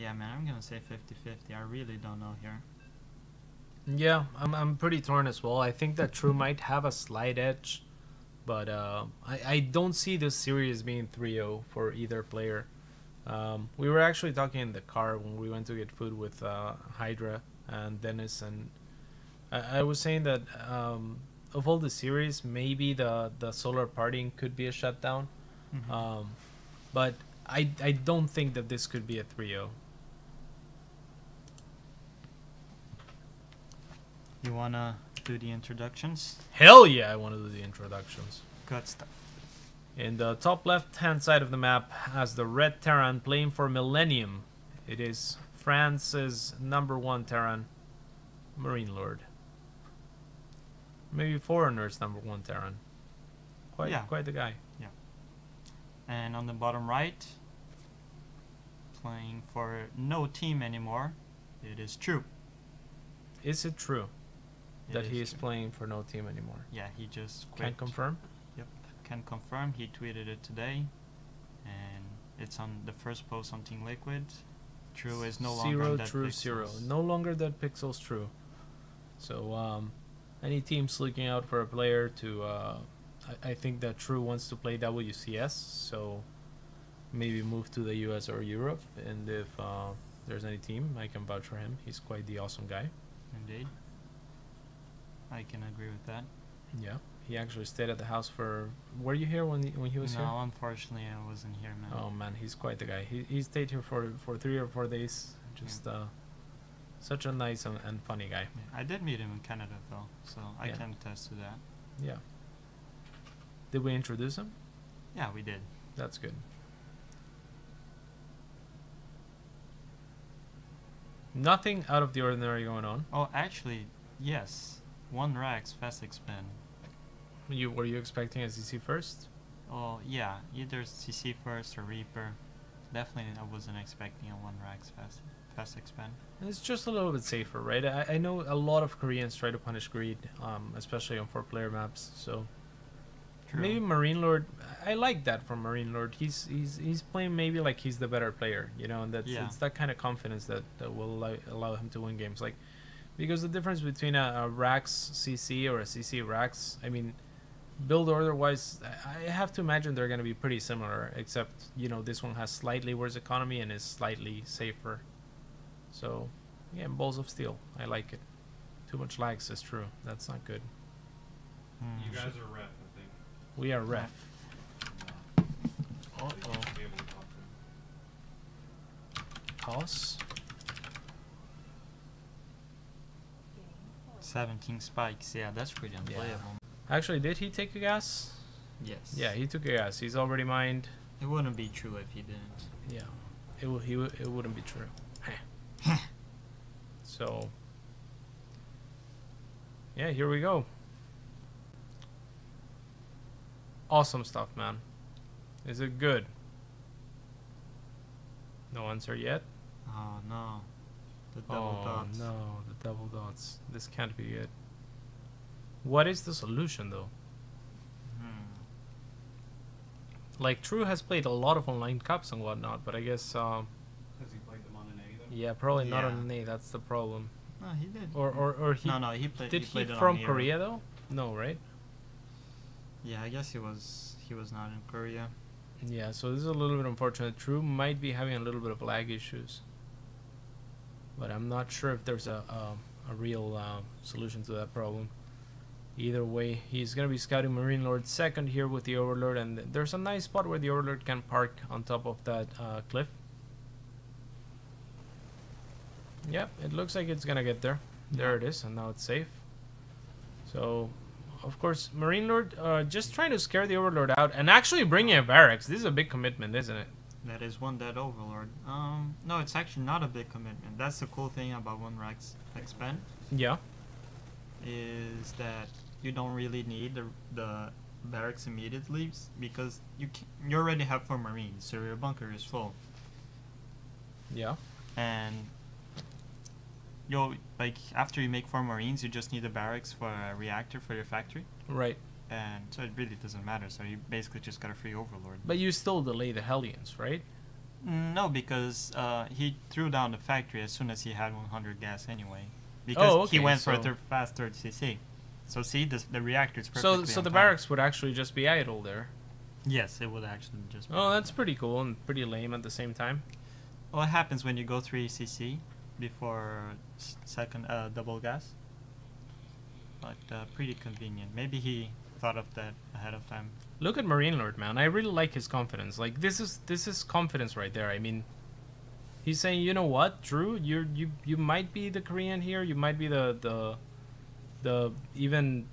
Yeah, man, I'm gonna say 50-50. I really don't know here. Yeah, I'm pretty torn as well. I think that True might have a slight edge, but I don't see this series being 3-0 for either player. We were actually talking in the car when we went to get food with Hydra and Dennis, and I was saying that of all the series, maybe the solar partying could be a shutdown, but I don't think that this could be a 3-0. You wanna do the introductions? Hell yeah, I want to do the introductions. Good stuff. In the top left-hand side of the map has the red Terran playing for Millennium. It is France's #1 Terran, MarineLorD. Maybe Foreigner's #1 Terran. Quite the guy. Yeah. And on the bottom right, playing for no team anymore, it is True. Is it true that he is true. playing for no team anymore? Yeah, he just quit. Can confirm? Yep, can confirm. He tweeted it today, and it's on the first post on Team Liquid. True is no longer Zero, Dead True, Pixels. 0. No longer Dead Pixels, True. So, any teams looking out for a player to... I think that True wants to play WCS, so maybe move to the US or Europe. And if there's any team, I can vouch for him. He's quite the awesome guy. Indeed. I can agree with that. Yeah, he actually stayed at the house for... Were you here when he was here? No, unfortunately, I wasn't here, man. Oh man, he's quite the guy. He stayed here for 3 or 4 days. Just such a nice and funny guy. Yeah, I did meet him in Canada, though, so I Yeah. can attest to that. Yeah. Did we introduce him? Yeah, we did. That's good. Nothing out of the ordinary going on. Oh, actually, yes. 1 Rax fast expand. Were you expecting a CC first? Oh, yeah. Either CC first or Reaper. Definitely, I wasn't expecting a 1 Rax fast expand. It's just a little bit safer, right? I know a lot of Koreans try to punish greed, especially on 4-player maps. So True. maybe MarineLorD. I like that from MarineLorD. He's playing maybe like he's the better player, you know, and that's it's that kind of confidence that will allow him to win games. Like, because the difference between a Rax CC or a CC Rax, I mean, build order wise, I have to imagine they're going to be pretty similar, except, you know, this one has slightly worse economy and is slightly safer. So, yeah, balls of steel. I like it. Too much lag, says True. That's not good. You guys are ref, I think. We are ref. So you should be able to talk to him. Toss. 17 spikes. Yeah, that's pretty unplayable. Actually, did he take a gas? Yes. Yeah, he took a gas. He's already mined. It wouldn't be True if he didn't. Yeah, it wouldn't be True. So, yeah, here we go. Awesome stuff, man. Is it good? No answer yet. Oh no, the double dots. No, the double dots. This can't be it. What is the solution, though? Like, True has played a lot of online cups and whatnot, but I guess Has he played them on an A then? yeah, probably not Yeah. on an A. That's the problem. No, he did. Or he No, he played. did he played he it from on Korea though? No, right? Yeah, I guess he was not in Korea. Yeah, so this is a little bit unfortunate. True might be having a little bit of lag issues, but I'm not sure if there's a real solution to that problem. Either way, he's gonna be scouting MarineLorD second here with the Overlord, and there's a nice spot where the Overlord can park on top of that cliff. Yep, it looks like it's gonna get there. There it is, and now it's safe. So, of course, MarineLorD just trying to scare the Overlord out and actually bringing a barracks. This is a big commitment, isn't it? That is one dead Overlord. No, it's actually not a big commitment. That's the cool thing about 1 Rax expand, Yeah. is that you don't really need the barracks immediately because you already have 4 Marines, so your bunker is full. Yeah. And you'll, like, after you make 4 Marines, you just need a barracks for a reactor for your factory, Right. and so it really doesn't matter. So you basically just got a free Overlord. But you still delay the Hellions, right? No, because he threw down the factory as soon as he had 100 gas anyway. Oh, Because he okay, went for a so- fast third CC. So see, the reactor's perfectly So on the time. barracks would actually just be idle there. Yes, it would actually just. Oh, that's pretty cool and pretty lame at the same time. What happens when you go 3 CC before second double gas? But pretty convenient. Maybe he thought of that ahead of time. Look at MarineLorD, man. I really like his confidence. Like this is confidence right there. I mean, he's saying, you know what, Drew, you might be the Korean here. You might be the even,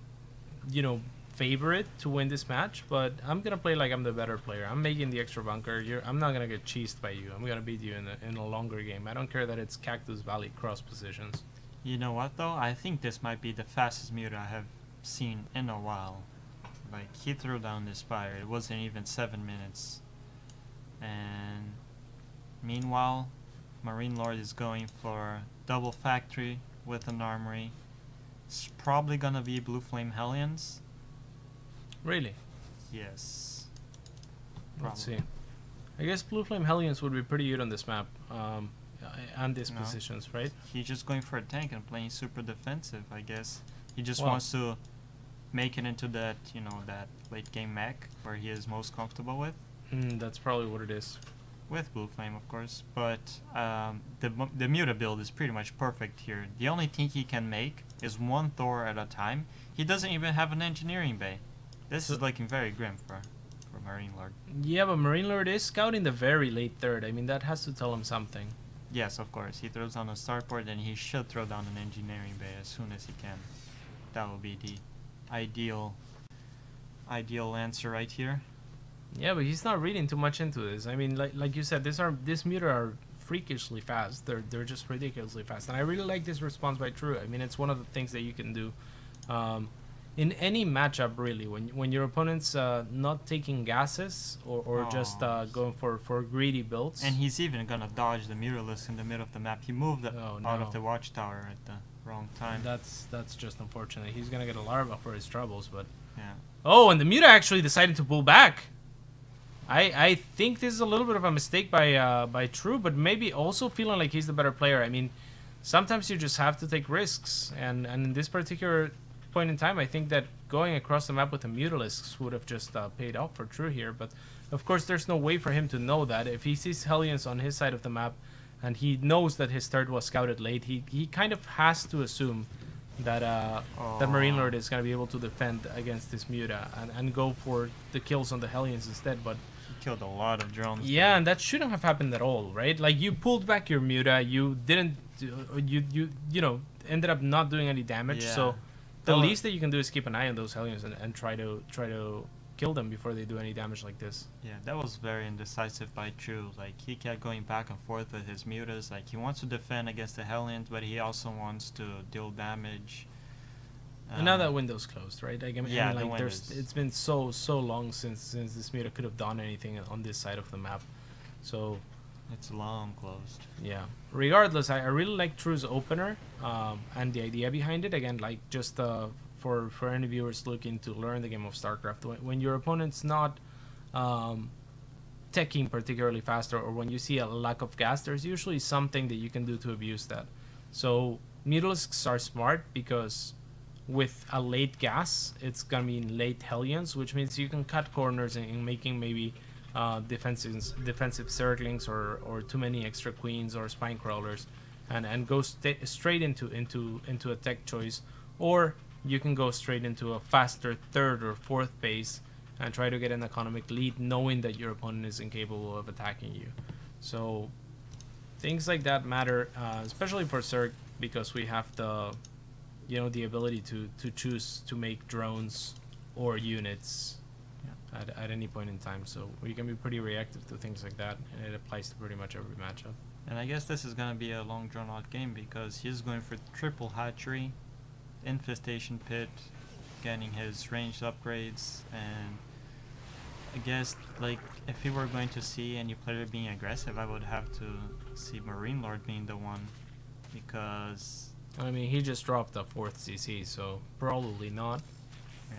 you know, favorite to win this match. But I'm gonna play like I'm the better player. I'm making the extra bunker. I'm not gonna get cheesed by you. I'm gonna beat you in a longer game. I don't care that it's Cactus Valley cross positions. You know what though? I think this might be the fastest muta I have seen in a while. Like he threw down this fire. It wasn't even 7 minutes. And meanwhile, MarineLorD is going for double factory with an armory. It's probably gonna be Blue Flame Hellions. Really? Yes. Let's see. Probably. I guess Blue Flame Hellions would be pretty good on this map, and these No. positions, right? He's just going for a tank and playing super defensive, I guess. He just Well- wants to make it into that, you know, that late game mech where he is most comfortable That's probably what it is. with Blue Flame, of course. But the Muta build is pretty much perfect here. The only thing he can make is one Thor at a time. He doesn't even have an engineering bay. This is looking very grim for MarineLorD. Yeah, but MarineLorD is scouting the very late third. I mean, that has to tell him something. Yes, of course. He throws down a starport, and he should throw down an engineering bay as soon as he can. That would be the ideal answer right here. Yeah, but he's not reading too much into this. I mean, like you said, this Muta are freakishly fast. They're just ridiculously fast, and I really like this response by True. I mean, it's one of the things that you can do in any matchup, really. When your opponent's not taking gases or just Oh. going for greedy builds. And he's even gonna dodge the Muralist in the middle of the map. He moved Oh, out no. of the watchtower at the wrong time. That's just unfortunate. He's gonna get a larva for his troubles, but Yeah. oh, and the Muta actually decided to pull back. I think this is a little bit of a mistake by True, but maybe also feeling like he's the better player. I mean, sometimes you just have to take risks, and in this particular point in time, I think that going across the map with the Mutalisks would have just paid off for True here. But of course, there's no way for him to know that. If he sees Hellions on his side of the map, and he knows that his third was scouted late, he kind of has to assume that that MarineLorD is going to be able to defend against this Muta and go for the kills on the Hellions instead. But He killed a lot of drones. yeah, and that shouldn't have happened at all, right? Like you pulled back your Muta, you didn't, you know, ended up not doing any damage. Yeah. So the Well, least that you can do is keep an eye on those Hellions and try to kill them before they do any damage like this. Yeah, that was very indecisive by True. Like, he kept going back and forth with his mutas. Like, he wants to defend against the Hellions, but he also wants to deal damage. And now that window's closed, right? Like, yeah, I mean, the like window's- it's been so long since this Muta could have done anything on this side of the map. So It's long closed. yeah. Regardless, I really like True's opener and the idea behind it. Again, like just for any viewers looking to learn the game of StarCraft, when your opponent's not teching particularly faster, or when you see a lack of gas, there's usually something that you can do to abuse that. So Mutalisks are smart because with a late gas, it's gonna mean late Hellions, which means you can cut corners in making maybe defensive circlings or too many extra queens or spine crawlers, and go straight into a tech choice, or you can go straight into a faster third or fourth base and try to get an economic lead, knowing that your opponent is incapable of attacking you. So things like that matter, especially for Zerg, because we have the ability to choose to make drones or units at any point in time. So we can be pretty reactive to things like that, and it applies to pretty much every matchup. And I guess this is going to be a long drawn out game because he's going for triple hatchery, infestation pit, getting his ranged upgrades, and I guess like if we were going to see any player being aggressive, I would have to see MarineLorD being the one, because I mean, he just dropped a 4th CC, so probably not. yeah.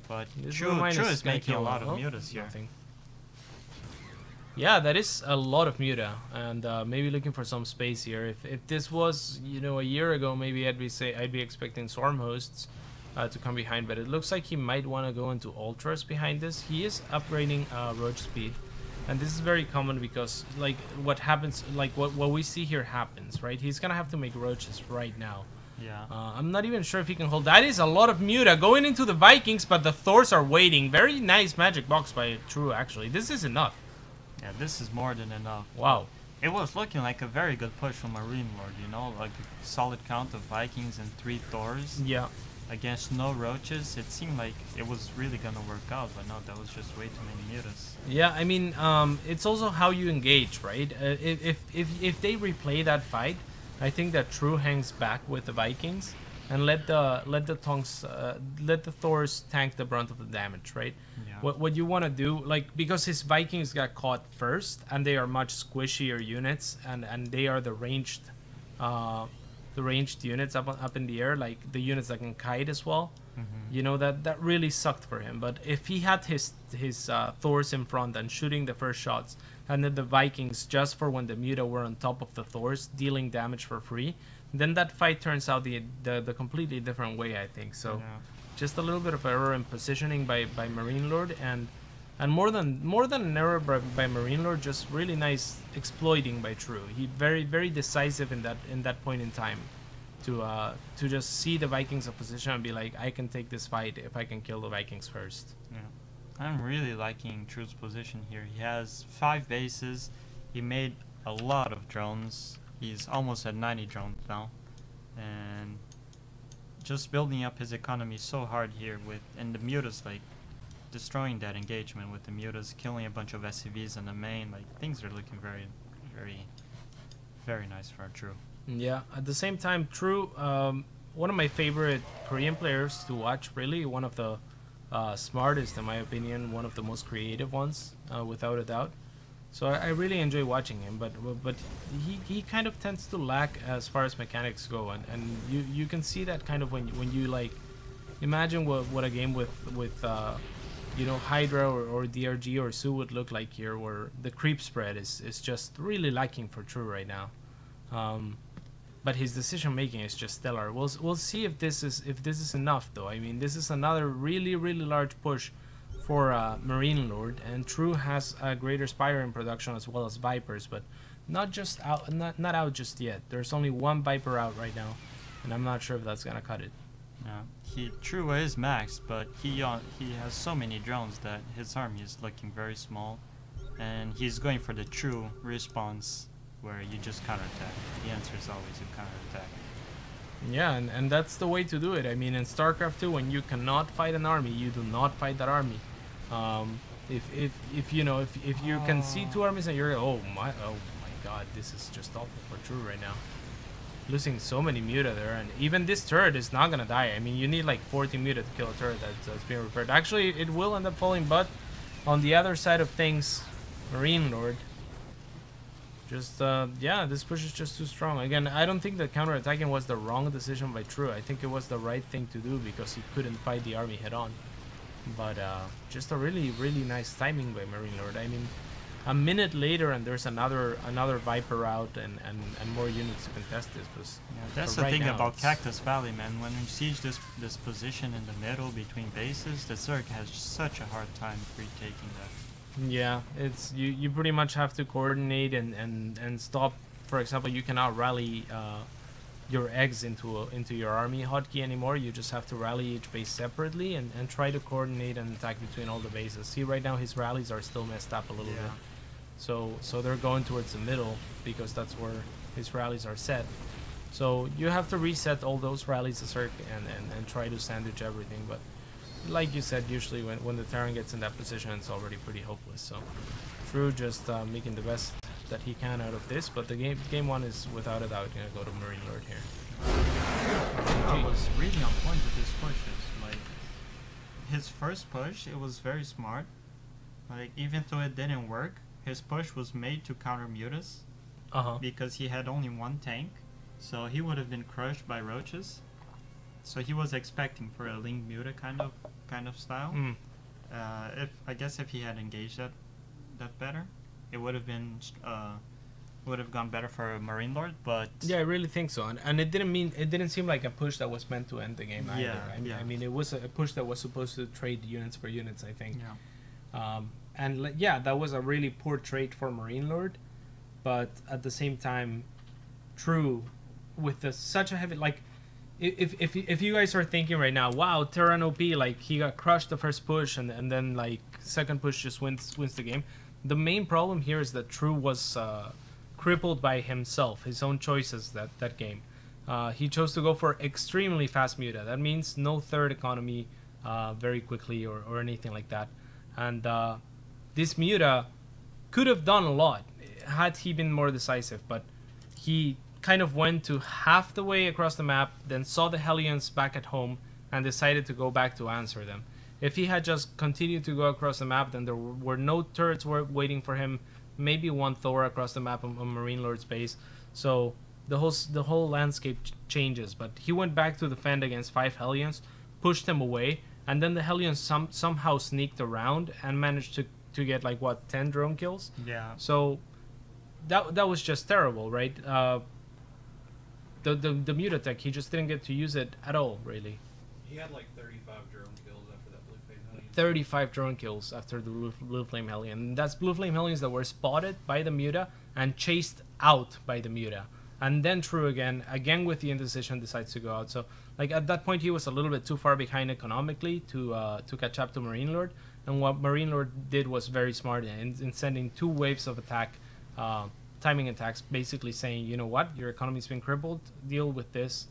But This True Ro8 is gonna making a kill lot of oh, mutas here. nothing. Yeah, that is a lot of muta, and maybe looking for some space here. If this was, you know, a year ago, maybe I'd be expecting swarm hosts to come behind, but it looks like he might want to go into ultras behind this. He is upgrading roach speed, and this is very common because like what happens, like what we see here happens, right? He's gonna have to make roaches right now. Yeah. I'm not even sure if he can hold. That is a lot of muta going into the Vikings, but the Thors are waiting. Very nice magic box by True, actually. This is enough. Yeah, this is more than enough. Wow. It was looking like a very good push from MarineLorD, you know, like a solid count of Vikings and 3 Thors. Yeah. Against no roaches. It seemed like it was really gonna work out, but no, that was just way too many mutas. Yeah, I mean, it's also how you engage, right? If they replay that fight, I think that True hangs back with the Vikings and let the Thors tank the brunt of the damage, right? Yeah. What you want to do, like, because his Vikings got caught first and they are much squishier units, and they are the ranged units up in the air, like the units that can kite as well. You know, that really sucked for him. But if he had his Thors in front and shooting the first shots, and then the Vikings just for when the muta were on top of the Thors dealing damage for free, then that fight turns out the completely different way, I think. So Yeah. just a little bit of error in positioning by MarineLorD, and more than an error by MarineLorD, just really nice exploiting by True. He very decisive in that point in time to just see the Vikings in position and be like, I can take this fight if I can kill the Vikings first. Yeah. I'm really liking True's position here. He has 5 bases. He made a lot of drones. He's almost at 90 drones now. And just building up his economy so hard here and the mutas, like, destroying that engagement with the mutas, killing a bunch of SCVs in the main. Like, things are looking very nice for True. Yeah, at the same time, True, one of my favorite Korean players to watch, really, one of the smartest, in my opinion, one of the most creative ones, without a doubt. So I really enjoy watching him, but he kind of tends to lack as far as mechanics go, and you can see that kind of when you like imagine what a game with you know, Hydra or DRG or Su would look like here, where the creep spread is just really lacking for True right now. But his decision making is just stellar. We'll see if this is enough, though. I mean, this is another really large push for MarineLorD, and True has a greater Spire in production as well as Vipers, but not out just yet. There's only 1 Viper out right now, and I'm not sure if that's gonna cut it. Yeah, True is maxed, but he has so many drones that his army is looking very small, and he's going for the true response where you just counterattack. The answer is always you counterattack. Yeah, and that's the way to do it. I mean, in StarCraft 2, when you cannot fight an army, you do not fight that army. If you know, if you can see 2 armies and you're oh my god, this is just awful for True right now. Losing so many muta there, and even this turret is not gonna die. I mean, you need like 40 muta to kill a turret that's being repaired. Actually, it will end up falling, but on the other side of things, MarineLorD just yeah, this push is just too strong. Again, I don't think that counterattacking was the wrong decision by True. I think it was the right thing to do because he couldn't fight the army head on. But just a really nice timing by MarineLorD. I mean, a minute later and there's another Viper out and more units to contest this. Yeah, that's the thing about Cactus Valley, man. When you siege this position in the middle between bases, the Zerg has such a hard time retaking that. Yeah, it's you pretty much have to coordinate and stop. For example, you cannot rally your eggs into your army hotkey anymore. You just have to rally each base separately and try to coordinate and attack between all the bases. See, right now his rallies are still messed up a little bit. So they're going towards the middle because that's where his rallies are set. So you have to reset all those rallies and try to sandwich everything. But like you said, usually when the Terran gets in that position, it's already pretty hopeless. So True just making the best that he can out of this. But the game 1 is without a doubt gonna go to MarineLorD here. I was really on point with his pushes. Like his first push, it was very smart. Like even though it didn't work, his push was made to counter mutas because he had only 1 tank, so he would have been crushed by roaches. So he was expecting for a link muta kind of style. If I guess if he had engaged that better, it would have been would have gone better for MarineLorD, but Yeah, I really think so, and it didn't seem like a push that was meant to end the game either. Yeah, I mean, it was a push that was supposed to trade units for units, I think. yeah. And yeah, that was a really poor trade for MarineLorD, but at the same time, True, with such a heavy like, if you guys are thinking right now, wow, Terran OP, like he got crushed the first push and then like second push just wins the game. The main problem here is that True was crippled by himself, his own choices that game. He chose to go for extremely fast muta. That means no third economy very quickly or anything like that. And this muta could have done a lot had he been more decisive, but he kind of went to half the way across the map, then saw the Hellions back at home and decided to go back to answer them. If he had just continued to go across the map, then there were no turrets waiting for him, maybe one Thor across the map on MarineLorD's base. So the whole landscape changes, but he went back to defend against 5 Hellions, pushed them away, and then the Hellions somehow sneaked around and managed to get like what, 10 drone kills? Yeah. So that was just terrible, right? The muta tech, he just didn't get to use it at all, really. He had like 35 drone kills after that Blue Flame Hellion. 35 drone kills after the Blue Flame Hellion. And that's Blue Flame Hellions that were spotted by the muta and chased out by the muta. And then True again with the indecision, decides to go out. So like at that point he was a little bit too far behind economically to catch up to MarineLorD. And what MarineLorD did was very smart in sending 2 waves of attack, timing attacks, basically saying, you know what, your economy's been crippled, deal with this.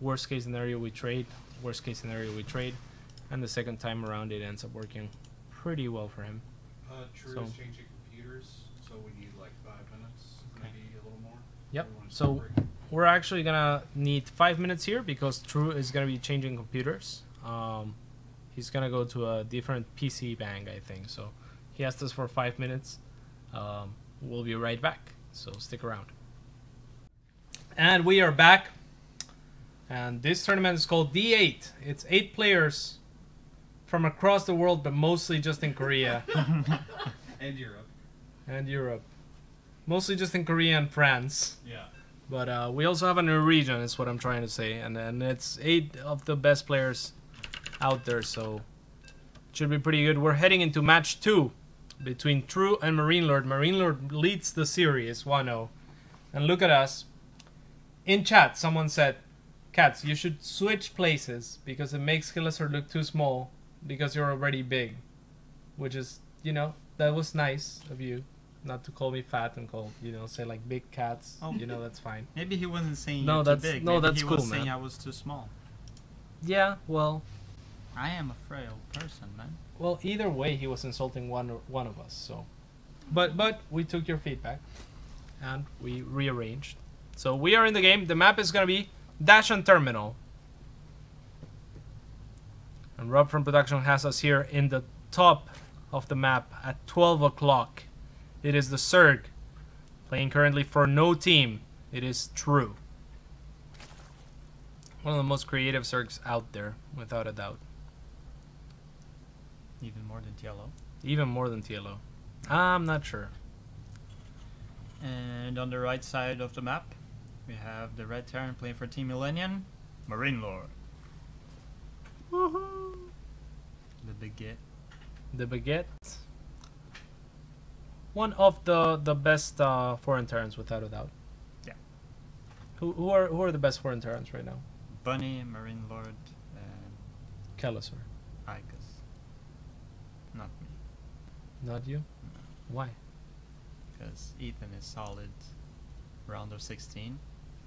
Worst case scenario we trade, worst case scenario we trade. And the second time around it ends up working pretty well for him. True So- is changing computers, so we need like 5 minutes, Okay. maybe a little more. Yep. We wanna So start breaking. we're actually gonna need 5 minutes here because True is gonna be changing computers. He's gonna go to a different PC bank, I think. So he asked us for 5 minutes. We'll be right back. So stick around. And we are back. And this tournament is called D8. It's 8 players from across the world, but mostly just in Korea And Europe. and Europe. Mostly just in Korea and France. Yeah. But we also have a new region, is what I'm trying to say. And it's 8 of the best players out there, so it should be pretty good. We're heading into match 2 between True and MarineLorD. MarineLorD leads the series 1-0. And look at us. In chat, someone said, Cats, you should switch places because it makes Hilliser look too small because you're already big. Which is, you know, that was nice of you. Not to call me fat and call, you know, say like big cats. Oh. You know, that's fine. Maybe he wasn't saying No, you're that's- too big. no, Maybe that's he cool, was saying man. I was too small. Yeah, well, I am a frail person, man. well, either way, he was insulting one of us. So, but we took your feedback, and we rearranged. So we are in the game. The map is gonna be Dash and Terminal. And Rob from production has us here in the top of the map at 12 o'clock. It is the Zerg, playing currently for no team. It is True. One of the most creative Zergs out there, without a doubt. Even more than TLO. Even more than TLO. I'm not sure. And on the right side of the map, we have the Red Terran playing for Team Millennium, MarineLorD. Woohoo! The Baguette. The Baguette. One of the best foreign Terrans, without a doubt. Yeah. Who are the best foreign Terrans right now? Bunny, MarineLorD, and Kellisor. Icus. Not me, Not you? Why? because Ethan is solid round of 16.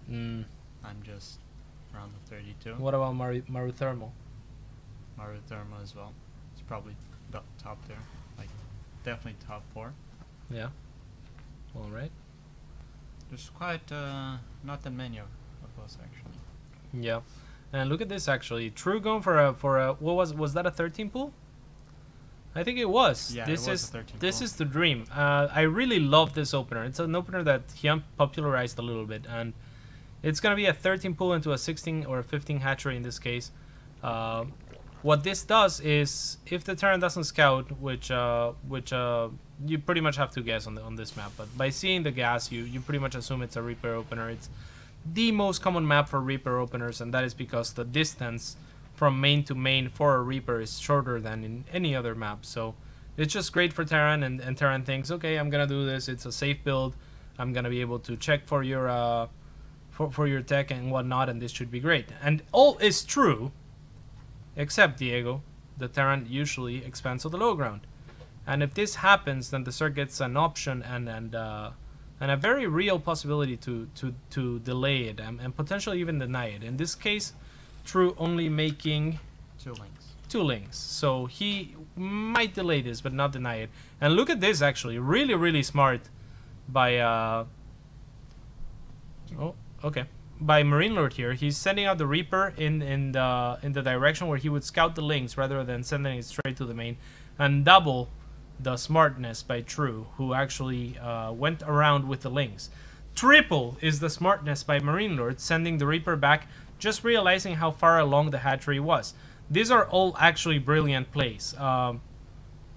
Mm. I'm just round of 32. What about Maru Thermal? Maru Thermo as well. It's probably top there. Like, definitely top 4. Yeah. All right. There's quite not that many of us actually. Yeah. And look at this actually. True going for a what was that, a 13 pool? I think it was. Yeah, this it was is a 13 this pool. is the dream. I really love this opener. It's an opener that he popularized a little bit, and it's gonna be a 13 pool into a 16 or a 15 hatchery in this case. what this does is, if the Terran doesn't scout, which you pretty much have to guess on this map, but by seeing the gas, you pretty much assume it's a Reaper opener. It's the most common map for Reaper openers, and that is because the distance from main to main for a Reaper is shorter than in any other map. So it's just great for Terran, and Terran thinks, okay, I'm gonna do this. It's a safe build. I'm gonna be able to check for your for your tech and whatnot, and this should be great. And all is true, except Diego. The Terran usually expands to the low ground, and if this happens, then the Zerg gets an option and a very real possibility to delay it and potentially even deny it. In this case, True only making 2 links. 2 links, so he might delay this but not deny it. And look at this, actually, really smart by by MarineLorD here. He's sending out the Reaper in the direction where he would scout the links rather than sending it straight to the main, and double the smartness by True, who actually went around with the links. Triple is the smartness by MarineLorD, sending the Reaper back, just realizing how far along the hatchery was. These are all actually brilliant plays.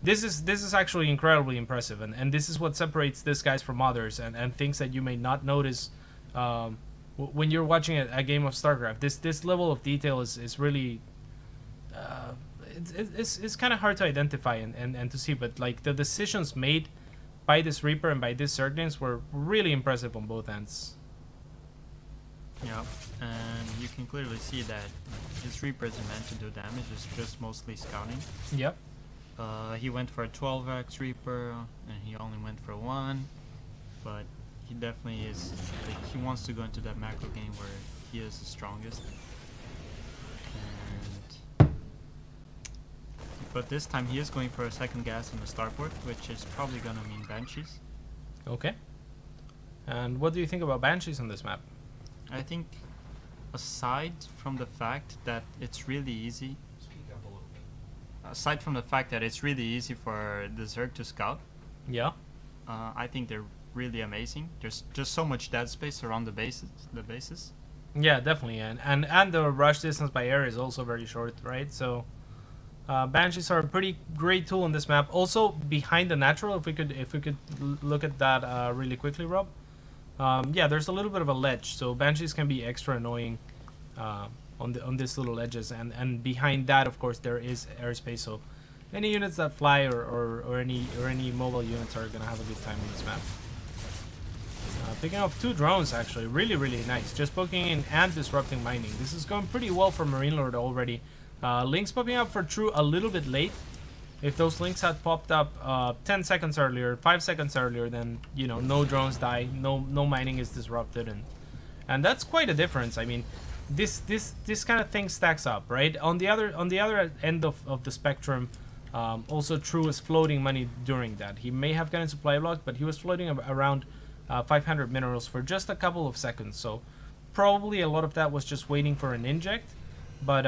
This is actually incredibly impressive, and this is what separates this guys from others, and things that you may not notice when you're watching a game of StarCraft. This level of detail is really it's kind of hard to identify and to see, but like the decisions made by this Reaper and by this Zerglings were really impressive on both ends. Yeah, and you can clearly see that his Reaper isn't meant to do damage, it's just mostly scouting. Yep. He went for a 12x Reaper, and he only went for 1, but he definitely is, like, he wants to go into that macro game where he is the strongest. But this time he is going for a second gas on the starport, which is probably gonna mean Banshees. Okay. And what do you think about Banshees on this map? I think, aside from the fact that it's really easy, for the Zerg to scout, Yeah. I think they're really amazing. There's just so much dead space around the bases. Yeah, definitely, and the rush distance by air is also very short, right? So Banshees are a pretty great tool on this map. Also behind the natural, if we could look at that really quickly, Rob. Yeah, there's a little bit of a ledge, so Banshees can be extra annoying on these little ledges, and behind that, of course, there is airspace. So any units that fly or any mobile units are gonna have a good time on this map. Picking up 2 drones, actually, really nice. Just poking in and disrupting mining. This is going pretty well for MarineLorD already. Links popping up for True a little bit late. If those links had popped up 10 seconds earlier, 5 seconds earlier, then, you know, no drones die, no mining is disrupted, and that's quite a difference. I mean, this kind of thing stacks up, right? On the other end of the spectrum, also True was floating money during that. He may have gotten supply blocked, but he was floating around 500 minerals for just a couple of seconds. So probably a lot of that was just waiting for an inject, but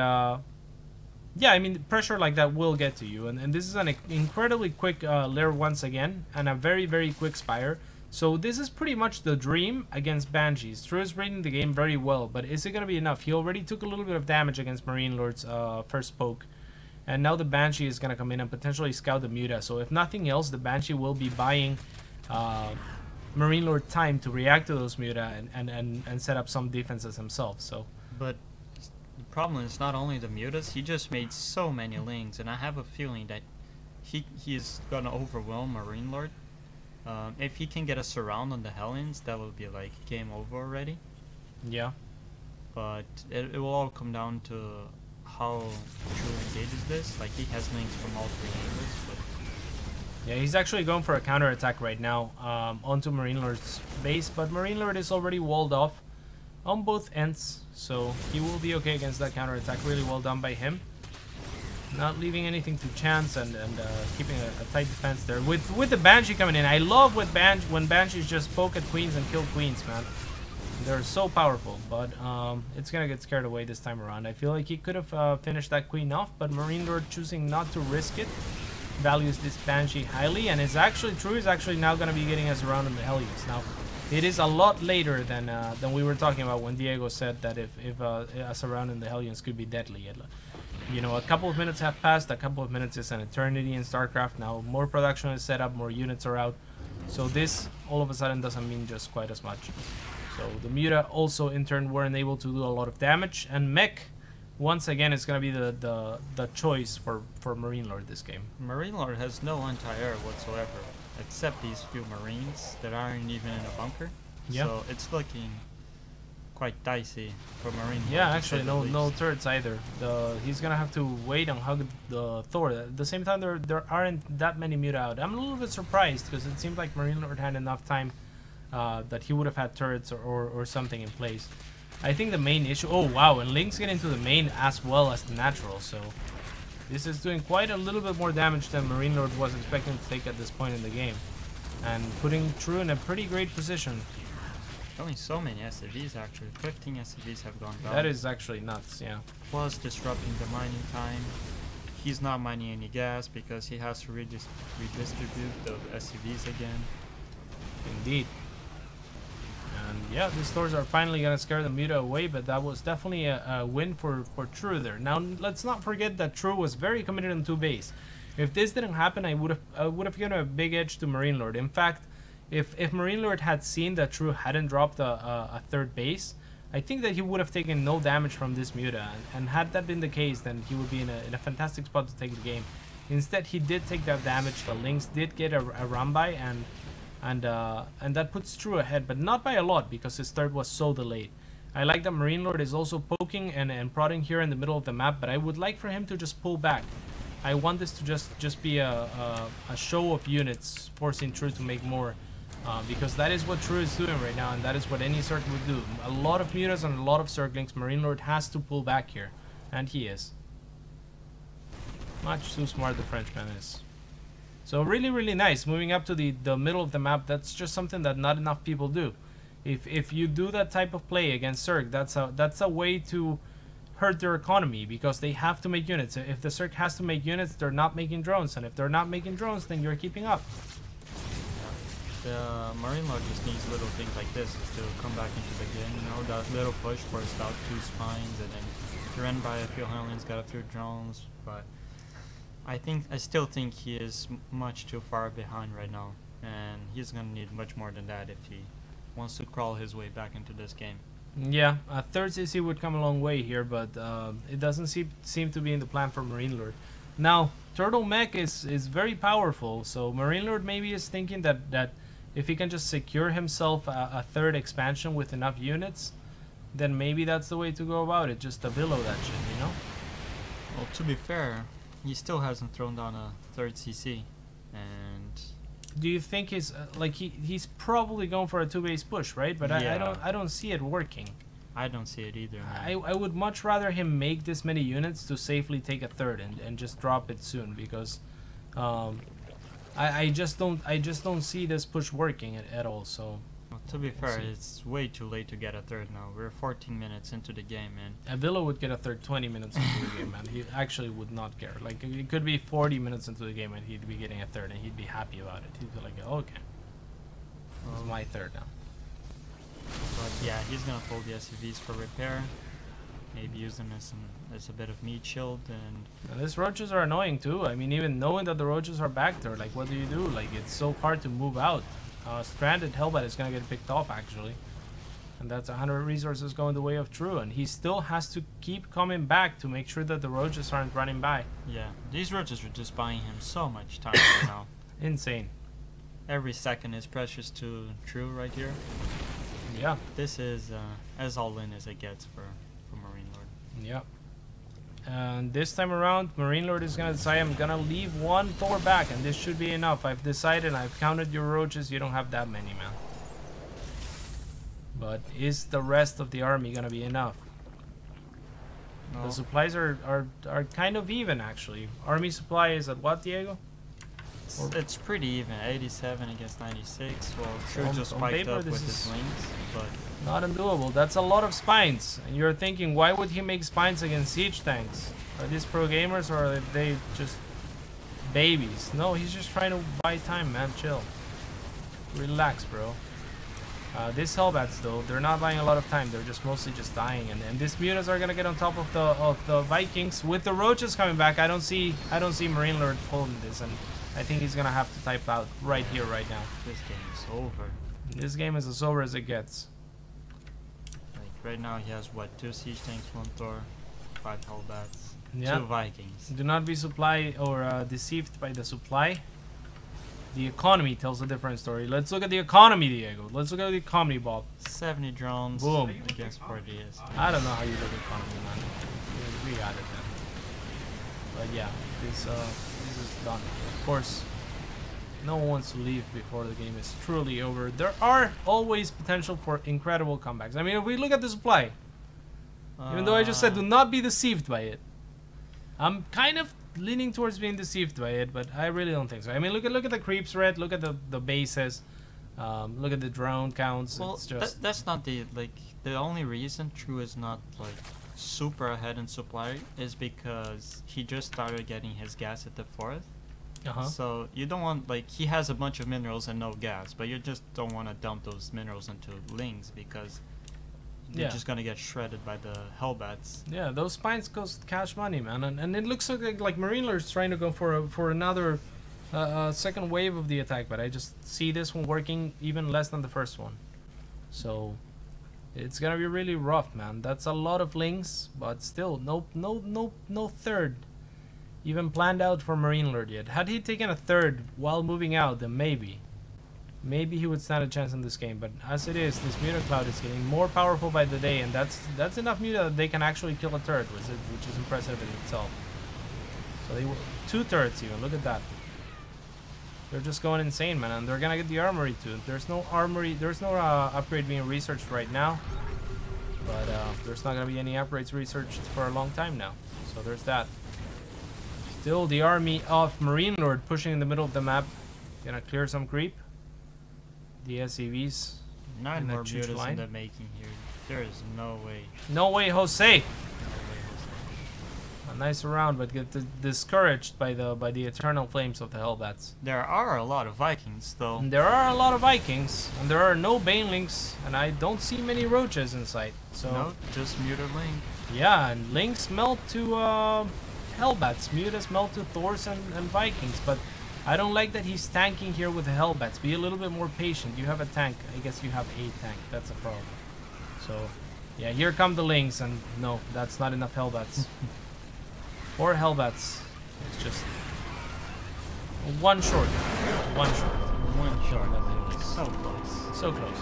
yeah, I mean, pressure like that will get to you, and this is an incredibly quick lair once again, and a very quick spire. So this is pretty much the dream against Banshees. True is reading the game very well, but is it going to be enough? He already took a little bit of damage against MarineLorD's first poke, and now the Banshee is going to come in and potentially scout the Muta. So if nothing else, the Banshee will be buying MarineLorD time to react to those Muta and set up some defenses himself. So, but the problem is not only the Mutas, he just made so many links, and I have a feeling that he is gonna overwhelm MarineLorD. If he can get a surround on the Hellions, that will be like game over already. Yeah. But it will all come down to how True engages this. Like, he has links from all 3 angles, but yeah, he's actually going for a counter attack right now onto MarineLorD's base, but MarineLorD is already walled off on both ends, so he will be okay against that counter attack. Really well done by him, not leaving anything to chance, and keeping a tight defense there with the Banshee coming in. I love when Banshees just poke at queens and kill queens, man. They're so powerful, but it's gonna get scared away this time around. I feel like he could have finished that queen off, but MarineLorD choosing not to risk it. Values this Banshee highly, and True is actually now going to be getting us around in the Hellions. Now, it is a lot later than we were talking about when Diego said that if a surround in the Hellions could be deadly. You know, a couple of minutes have passed, a couple of minutes is an eternity in StarCraft. Now more production is set up, more units are out. So this all of a sudden doesn't mean just quite as much. So the Muta also in turn weren't able to do a lot of damage, and Mech once again is gonna be the choice for MarineLorD this game. MarineLorD has no anti-air whatsoever, except these few Marines that aren't even in a bunker. Yeah. So it's looking quite dicey for MarineLorD. Yeah, to actually say the no least. turrets either. He's gonna have to wait and hug the Thor. At the same time, there aren't that many Muta out. I'm a little bit surprised because it seemed like MarineLorD had enough time that he would have had turrets or something in place. I think the main issue... Oh, wow, and Link's getting to the main as well as the natural, so... This is doing quite a little bit more damage than MarineLorD was expecting to take at this point in the game. And putting True in a pretty great position. Only so many SCVs actually. 15 SCVs have gone down. That is actually nuts, yeah. Plus disrupting the mining time. He's not mining any gas because he has to redistribute the SCVs again. Indeed. And yeah, these Thors are finally gonna scare the Muta away, but that was definitely a win for True there. Now let's not forget that True was very committed on 2 base. If this didn't happen, I would have given a big edge to MarineLorD. In fact, if MarineLorD had seen that True hadn't dropped a 3rd base, I think that he would have taken no damage from this Muta. And had that been the case, then he would be in a fantastic spot to take the game. Instead, he did take that damage. The Lynx did get a run by, and that puts True ahead, but not by a lot because his 3rd was so delayed. I like that MarineLorD is also poking and prodding here in the middle of the map, but I would like for him to just pull back. I want this to just be a show of units forcing True to make more, because that is what True is doing right now, and that is what any Zerg would do. A lot of Mutas and a lot of Zerglings. MarineLorD has to pull back here, and he is. Much too smart the Frenchman is. So really, really nice. Moving up to the middle of the map, that's just something that not enough people do. If you do that type of play against Zerg, that's a way to hurt their economy, because they have to make units. If the Zerg has to make units, they're not making drones, and if they're not making drones, then you're keeping up. The MarineLorD just needs little things like this to come back into the game. You know, that little push for about 2 spines, and then run by a few Highlands, got a few drones, but I still think he is much too far behind right now, and he's gonna need much more than that if he wants to crawl his way back into this game. Yeah, a 3rd CC would come a long way here, but it doesn't seem to be in the plan for MarineLorD. Now, Turtle Mech is very powerful, so MarineLorD maybe is thinking that if he can just secure himself a 3rd expansion with enough units, then maybe that's the way to go about it, just to below that shit, you know? Well, to be fair, he still hasn't thrown down a 3rd CC, and do you think he's he's probably going for a 2-base push, right? But yeah. I don't see it working. I don't see it either. Man. I would much rather him make this many units to safely take a 3rd and just drop it soon, because I just don't see this push working at all. So well, to be fair, it's way too late to get a 3rd now. We're 14 minutes into the game, and Avila would get a 3rd 20 minutes into the game, and he actually would not care. Like, it could be 40 minutes into the game and he'd be getting a 3rd, and he'd be happy about it. He'd be like, okay, this is my 3rd now. But yeah, he's gonna pull the SCVs for repair. Maybe use them as a bit of meat shield, and these roaches are annoying too. I mean, even knowing that the roaches are back there, like, what do you do? Like, it's so hard to move out. Stranded Hellbat is gonna get picked off actually, and that's 100 resources going the way of True, and he still has to keep coming back to make sure that the roaches aren't running by. yeah, these roaches are just buying him so much time right now. Insane. Every second is precious to True right here. Yeah. This is as all in as it gets for MarineLorD. Yeah. And this time around, MarineLorD is gonna decide, I'm gonna leave 1 Thor back, and this should be enough. I've decided, I've counted your roaches, you don't have that many, man. But is the rest of the army gonna be enough? No. The supplies are kind of even, actually. Army supply is at what, Diego? It's pretty even, 87 against 96. Well, True just on spiked paper, up this with is his wings, but Not undoable. That's a lot of spines. And you're thinking, why would he make spines against siege tanks? Are these pro gamers, or are they just babies? No, he's just trying to buy time, man. Chill. Relax, bro. These Hellbats though, they're not buying a lot of time. They're just mostly just dying, and these mutas are gonna get on top of the Vikings with the roaches coming back. I don't see MarineLorD holding this, and I think he's gonna have to type out right here, right now. This game is over. This game is as over as it gets. Like right now, he has what? 2 siege tanks, 1 Thor, 5 Hellbats, Yeah. 2 Vikings. Do not be supply or deceived by the supply. The economy tells a different story. Let's look at the economy, Diego. Let's look at the economy, Bob. 70 drones. Boom. Against 40 is. I don't know how you do the economy, man. We got it then. But yeah, this is done. Of course, no one wants to leave before the game is truly over. There are always potential for incredible comebacks. I mean, if we look at the supply, even though I just said do not be deceived by it, I'm kind of leaning towards being deceived by it, but I really don't think so. I mean, look at the creeps, Red. Look at the bases. Look at the drone counts. Well, It's just that's not the only reason True is not like super ahead in supply is because he just started getting his gas at the 4th. So you don't want, like, he has a bunch of minerals and no gas, but you just don't want to dump those minerals into lings because they're just gonna get shredded by the Hellbats. Yeah, those spines cost cash money, man, and it looks like MarineLorD's trying to go for another second wave of the attack, but I just see this one working even less than the first one. So it's gonna be really rough, man. That's a lot of lings, but still no third even planned out for MarineLorD yet. Had he taken a third while moving out, then maybe he would stand a chance in this game. But as it is, this Muta Cloud is getting more powerful by the day, and that's enough Muta that they can actually kill a turret, which is impressive in itself. So they 2 turrets even. Look at that. They're just going insane, man, and they're gonna get the armory too. There's no armory. There's no upgrade being researched right now, but there's not gonna be any upgrades researched for a long time now. So there's that. Still, the army of MarineLorD pushing in the middle of the map, gonna clear some creep. The SCVs. 9 more mutas in the making here. There is no way. No way, Jose. A nice round, but get discouraged by the eternal flames of the Hellbats. There are a lot of Vikings, though. And there are a lot of Vikings, and there are no Banelings, and I don't see many roaches in sight. So no, just Muta Ling. yeah, and Lings melt to Hellbats. Mutas melt to Thors and Vikings, but I don't like that he's tanking here with the Hellbats. Be a little bit more patient. You have a tank. I guess you have a tank. That's a problem. So, yeah, here come the Lings, and no, that's not enough Hellbats. 4 Hellbats. It's just one short. One short. So close. So close.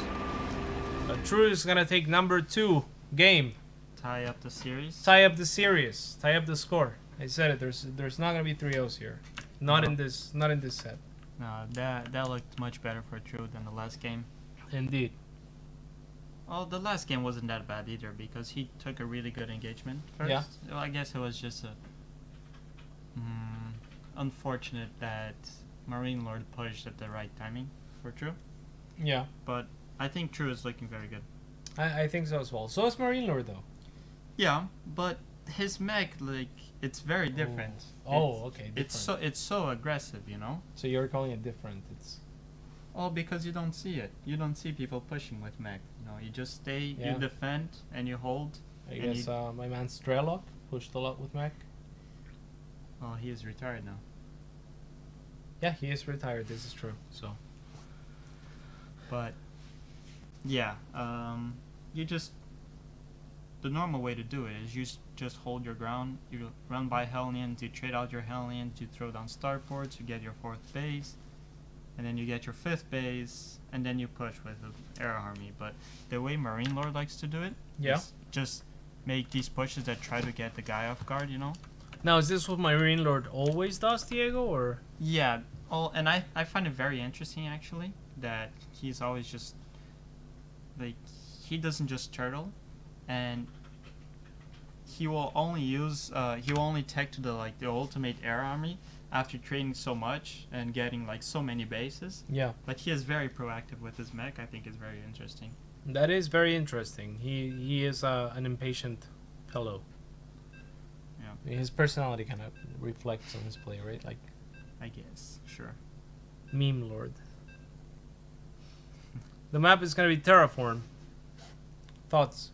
But True is gonna take number 2 game. Tie up the series. Tie up the series. Tie up the score. I said it. There's not gonna be 3-0s here. Not in this set. No, that looked much better for True than the last game. Indeed. Well, the last game wasn't that bad either because he took a really good engagement first. Yeah. Well, I guess it was just a unfortunate that MarineLorD pushed at the right timing for True. Yeah. But I think True is looking very good. I think so as well. So is MarineLorD though. Yeah, but his mech, like, it's very different. Okay. Different. It's so aggressive, you know. So you're calling it different. It's Well, because you don't see it. You don't see people pushing with mech. You know, you just stay, Yeah. you defend, and you hold. I and guess my man Strelok pushed a lot with mech. Oh, he is retired now. Yeah, he is retired. This is true. So But yeah, you just the normal way to do it is you just hold your ground. You run by Hellions, you trade out your Hellions, you throw down starports, you get your 4th base, and then you get your 5th base, and then you push with the air army. But the way MarineLorD likes to do it, Yeah. is just make these pushes that try to get the guy off guard. You know. now is this what MarineLorD always does, Diego, or? Yeah. Oh, and I find it very interesting actually that he's always just like he doesn't just turtle, and he will only use he will only tech to the ultimate air army after training so much and getting like so many bases. Yeah. But he is very proactive with his mech. I think it's very interesting. That is very interesting. He is an impatient fellow. Yeah, His personality kind of reflects on his play, right? Like I guess. Sure. meme lord. The map is gonna be terraform. Thoughts?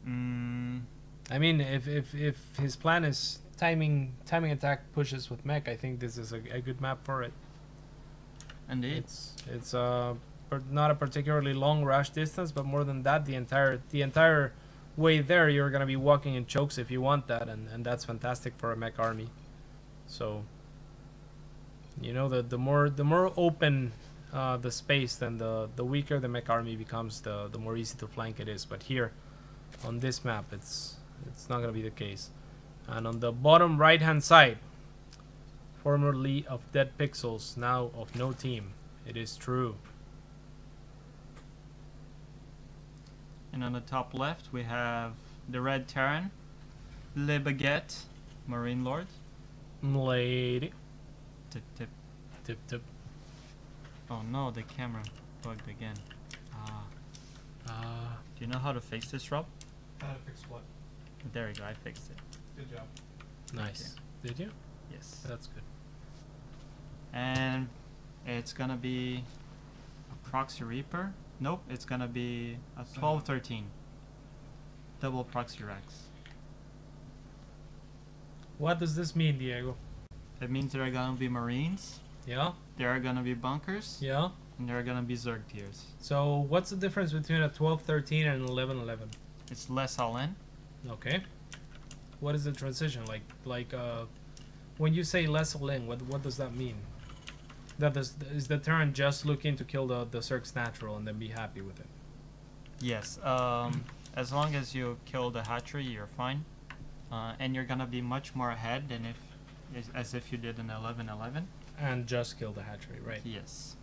I mean, if his plan is timing attack pushes with mech, I think this is a good map for it. Indeed. It's not a particularly long rush distance, but more than that, the entire way there, you're gonna be walking in chokes if you want that, and that's fantastic for a mech army. So, you know, the more open the space, then the weaker the mech army becomes, the more easy to flank it is. But here, on this map, it's not gonna be the case. And on the bottom right hand side, formerly of Dead Pixels, now of no team, it is true. And on the top left, we have the Red Terran, Le Baguette, MarineLorD. Lady. Tip, tip. Tip, tip. Oh no, the camera bugged again. Do you know how to fix this, Rob? How to fix what? There you go, I fixed it. Good job. Nice. Did you? Yes. That's good. And it's gonna be a Proxy Reaper. Nope, it's gonna be a 12-13. Double Proxy Racks. What does this mean, Diego? That means there are gonna be Marines, Yeah? there are gonna be Bunkers, Yeah? and there are gonna be Zerg tiers. So, what's the difference between a 12-13 and an 11-11? It's less all-in. Okay. What is the transition? Like when you say less all-in, what does that mean? Is the Terran just looking to kill the Zerg's natural and then be happy with it? Yes, as long as you kill the hatchery, you're fine. And you're gonna be much more ahead than as if you did an 11-11. And just kill the hatchery, right? Yes.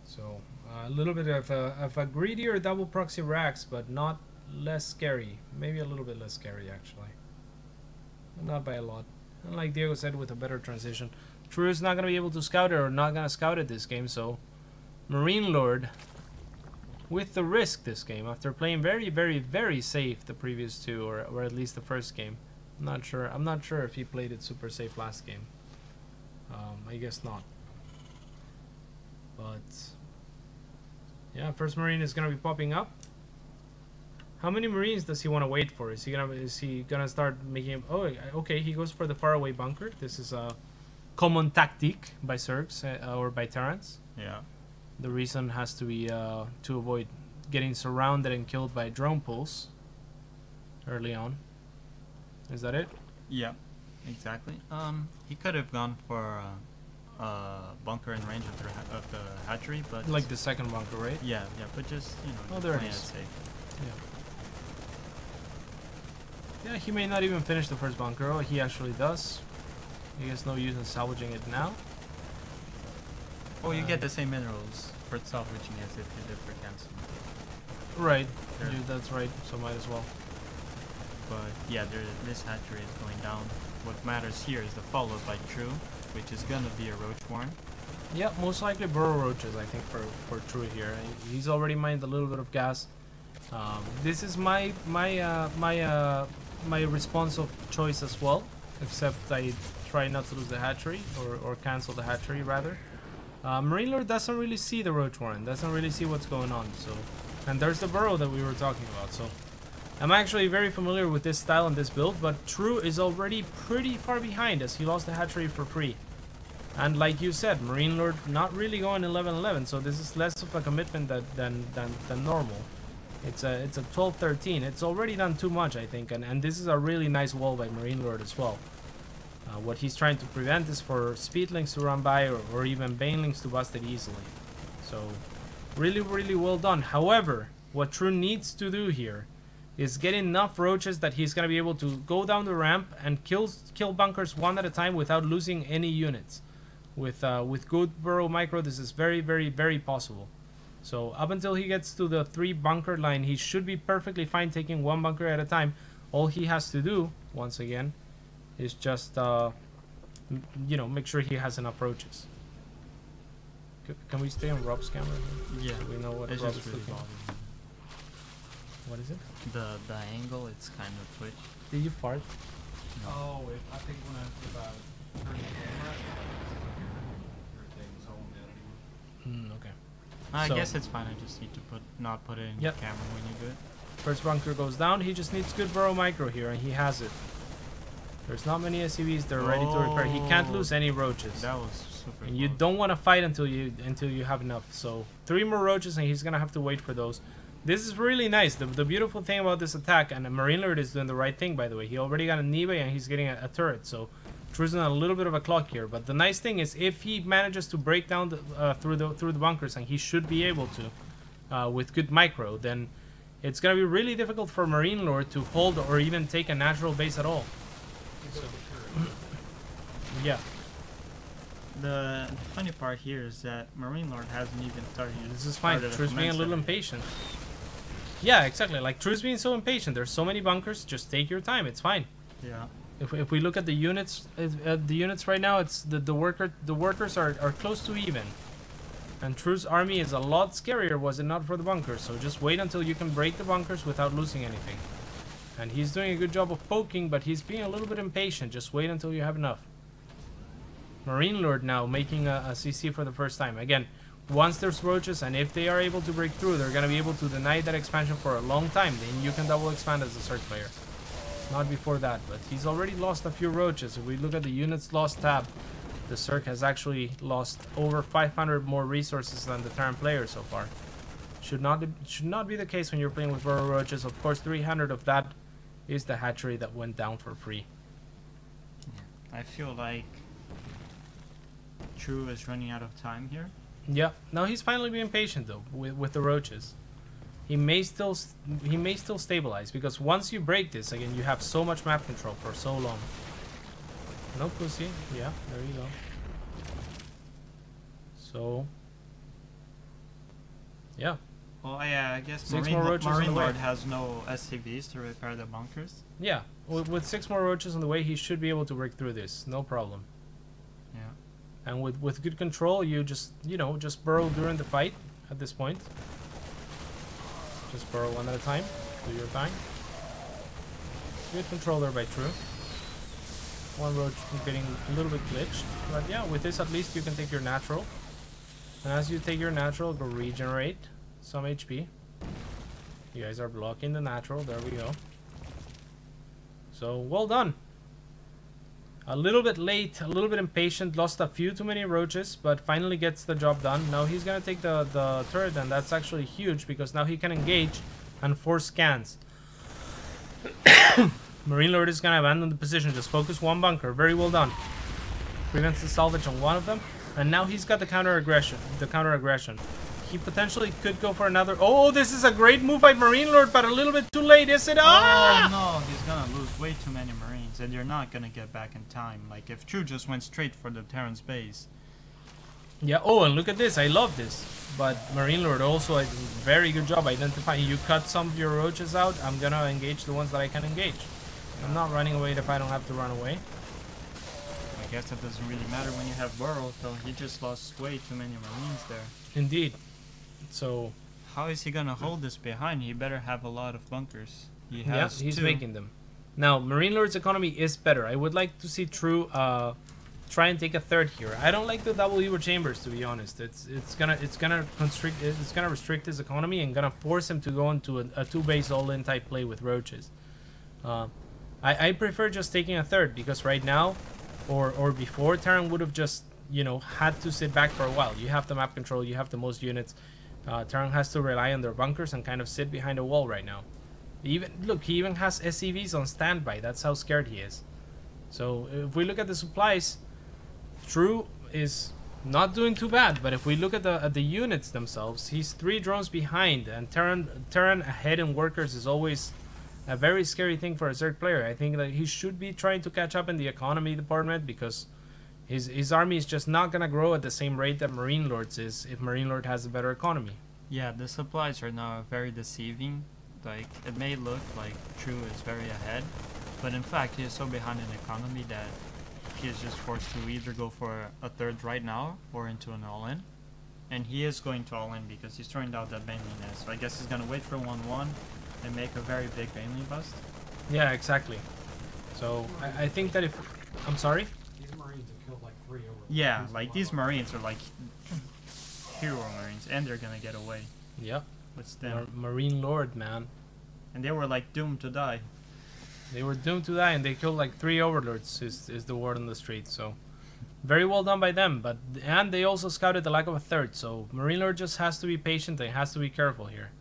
So a little bit of a greedier double proxy racks, but not less scary. Maybe a little bit less scary actually. Not by a lot. And like Diego said, with a better transition. True is not going to be able to scout it, or not going to scout it this game, so MarineLorD with the risk this game after playing very, very, very safe the previous two, or at least the first game. I'm not sure if he played it super safe last game. I guess not. But yeah, first Marine is gonna be popping up. How many Marines does he want to wait for? Is he gonna start making him? Oh, okay. He goes for the faraway bunker. This is a common tactic by Zergs or by Terrans. Yeah. The reason has to be to avoid getting surrounded and killed by drone pulls early on. Is that it? Yeah, exactly. He could have gone for bunker in range of the hatchery, but Like the second bunker, right? yeah, but just Oh, just there it playing is. safe. Yeah, he may not even finish the first bunker. Oh, he actually does. I guess no use in salvaging it now. Oh, you get the same minerals for salvaging as if you did for canceling. Right. Sure. Yeah, that's right. So might as well. But yeah, this hatchery is going down. What matters here is the follow by True, which is gonna be a roach warren. Yeah, most likely burrow roaches, I think, for True here. He's already mined a little bit of gas. This is my response of choice as well, except I try not to lose the hatchery, or cancel the hatchery rather. MarineLorD doesn't really see the roach warren, doesn't really see what's going on. So, and there's the burrow that we were talking about. So I'm actually very familiar with this style and this build, but True is already pretty far behind as he lost the hatchery for free. And like you said, MarineLorD not really going 11-11, so this is less of a commitment than normal. It's a 12-13. It's already done too much, I think, and this is a really nice wall by MarineLorD as well. What he's trying to prevent is for speedlings to run by, or even banelings to bust it easily. So really, really well done. However, what True needs to do here is get enough roaches that he's gonna be able to go down the ramp and kill bunkers one at a time without losing any units. With good burrow micro, this is very, very, very possible. So up until he gets to the 3 bunker line, he should be perfectly fine taking 1 bunker at a time. All he has to do, once again, is just you know, make sure he has enough roaches. Can we stay on Rob's camera? Yeah, So we know what it's Rob just is really looking at. bothering me. What is it? The angle, it's kind of twitch. Did you fart? Oh, I think when I turn the camera, your thing, so I won't get it anymore. Okay. I So- guess it's fine. I just need to not put it in Yep. the camera when you do it. First bunker goes down. He just needs good burrow micro here, and he has it. There's not many SCVs that are ready to repair. He can't lose any roaches. That was super. And you close. don't want to fight until you have enough. So 3 more roaches, and he's gonna have to wait for those. This is really nice. The beautiful thing about this attack, and the MarineLorD is doing the right thing, by the way. He already got a Neve, and he's getting a turret. So Drew's on a little bit of a clock here. But the nice thing is, if he manages to break down through the bunkers, and he should be able to, with good micro, then it's gonna be really difficult for MarineLorD to hold or even take a natural base at all. So, yeah. The funny part here is that MarineLorD hasn't even started. This is fine. started True's being a little impatient. Yeah, exactly. Like True's being so impatient. There's so many bunkers. Just take your time. It's fine. Yeah. If we look at the units, right now, it's the workers are close to even. And True's army is a lot scarier, was it not for the bunkers? So just wait until you can break the bunkers without losing anything. And he's doing a good job of poking, but he's being a little bit impatient. Just wait until you have enough. MarineLorD now making a CC for the first time. Again, once there's roaches, and if they are able to break through, they're going to be able to deny that expansion for a long time. Then you can double expand as a Zerg player. Not before that, but he's already lost a few roaches. If we look at the units lost tab, the Zerg has actually lost over 500 more resources than the Terran player so far. Should not be the case when you're playing with burrow roaches. Of course, 300 of that is the hatchery that went down for free. I feel like True is running out of time here. Yeah, now he's finally being patient though with the roaches. He may still stabilize, because once you break this again, you have so much map control for so long. No pussy. Yeah, there you go. So, yeah. Well, yeah, I guess 6 more roaches on the way. MarineLorD has no SCVs to repair the bunkers. Yeah, with 6 more roaches on the way, he should be able to break through this, no problem. Yeah. And with good control, you just burrow during the fight at this point. Just burrow one at a time, do your thing. Good control there by True. One roach getting a little bit glitched, but yeah, with this at least you can take your natural. And as you take your natural, go regenerate some HP. You guys are blocking the natural, there we go. So, well done. A little bit late, a little bit impatient, lost a few too many roaches, but finally gets the job done. Now he's gonna take the turret, and that's actually huge, because now he can engage and force scans. MarineLorD is gonna abandon the position, just focus one bunker. Very well done. Prevents the salvage on one of them, and now he's got the counter aggression. He potentially could go for another. Oh, this is a great move by MarineLorD, but a little bit too late, is it? Ah! Oh no, he's gonna lose way too many Marines, and you're not gonna get back in time. Like if True just went straight for the Terran's base. Yeah, oh, and look at this. I love this. But MarineLorD also a very good job identifying. You cut some of your roaches out, I'm gonna engage the ones that I can engage. I'm not running away if I don't have to run away. I guess that doesn't really matter when you have Burrow, though. He just lost way too many Marines there. Indeed. So, How is he gonna hold this behind? He better have a lot of bunkers. He yeah, has he's two. making them. Now, MarineLorD's economy is better. I would like to see True try and take a third here. I don't like the double Evo chambers, to be honest. It's gonna restrict his economy and gonna force him to go into a 2-base all-in type play with roaches. I prefer just taking a third, because right now, or before, Terran would have just had to sit back for a while. You have the map control, you have the most units. Terran has to rely on their bunkers and kind of sit behind a wall right now. He even has SCVs on standby. That's how scared he is. So if we look at the supplies, True is not doing too bad. But if we look at the units themselves, he's 3 drones behind, and Terran ahead in workers is always a very scary thing for a Zerg player. I think that he should be trying to catch up in the economy department, because his army is just not gonna grow at the same rate that MarineLorD's is if MarineLorD has a better economy. Yeah, the supplies right now are very deceiving. Like, it may look like True is very ahead, but in fact he is so behind in economy that he is just forced to either go for a third right now or into an all-in. And he is going to all-in because he's throwing out that Baneling nest. So I guess he's gonna wait for 1-1 and make a very big Baneling bust. Yeah, exactly. So I think that if... I'm sorry? These Marines have killed like 3 over. Yeah, like these Marines are like hero marines, and they're gonna get away Yep. with them. MarineLorD, man. And they were like doomed to die. They were doomed to die, and they killed like 3 overlords. Is the word on the street. So very well done by them. And they also scouted the lack of a third. So MarineLorD just has to be patient and has to be careful here.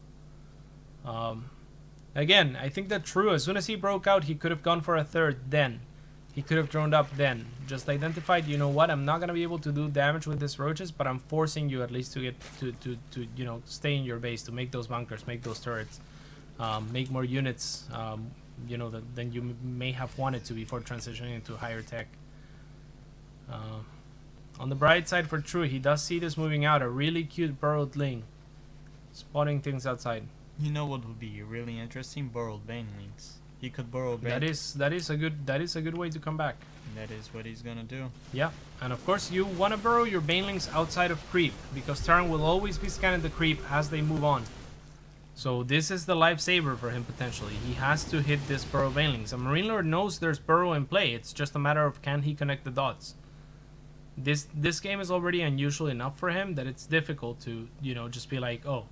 Again, I think that True, as soon as he broke out, he could have gone for a third then. He could have droned up then. Just identified, you know what, I'm not going to be able to do damage with this roaches, but I'm forcing you at least to get to you know, stay in your base, to make those bunkers, make those turrets, make more units, you know, than you may have wanted to before transitioning into higher tech. On the bright side for True, he does see this moving out, a really cute burrowed ling, spotting things outside. You know what would be really interesting? Burrowed banelings. He could burrow That is a good way to come back. That is what he's gonna do. Yeah, and of course you want to burrow your banelings outside of creep, because Terran will always be scanning the creep as they move on. So this is the lifesaver for him potentially. He has to hit this burrow banelings. And MarineLorD knows there's burrow in play. It's just a matter of can he connect the dots. This game is already unusual enough for him that it's difficult to, you know, just be like, oh,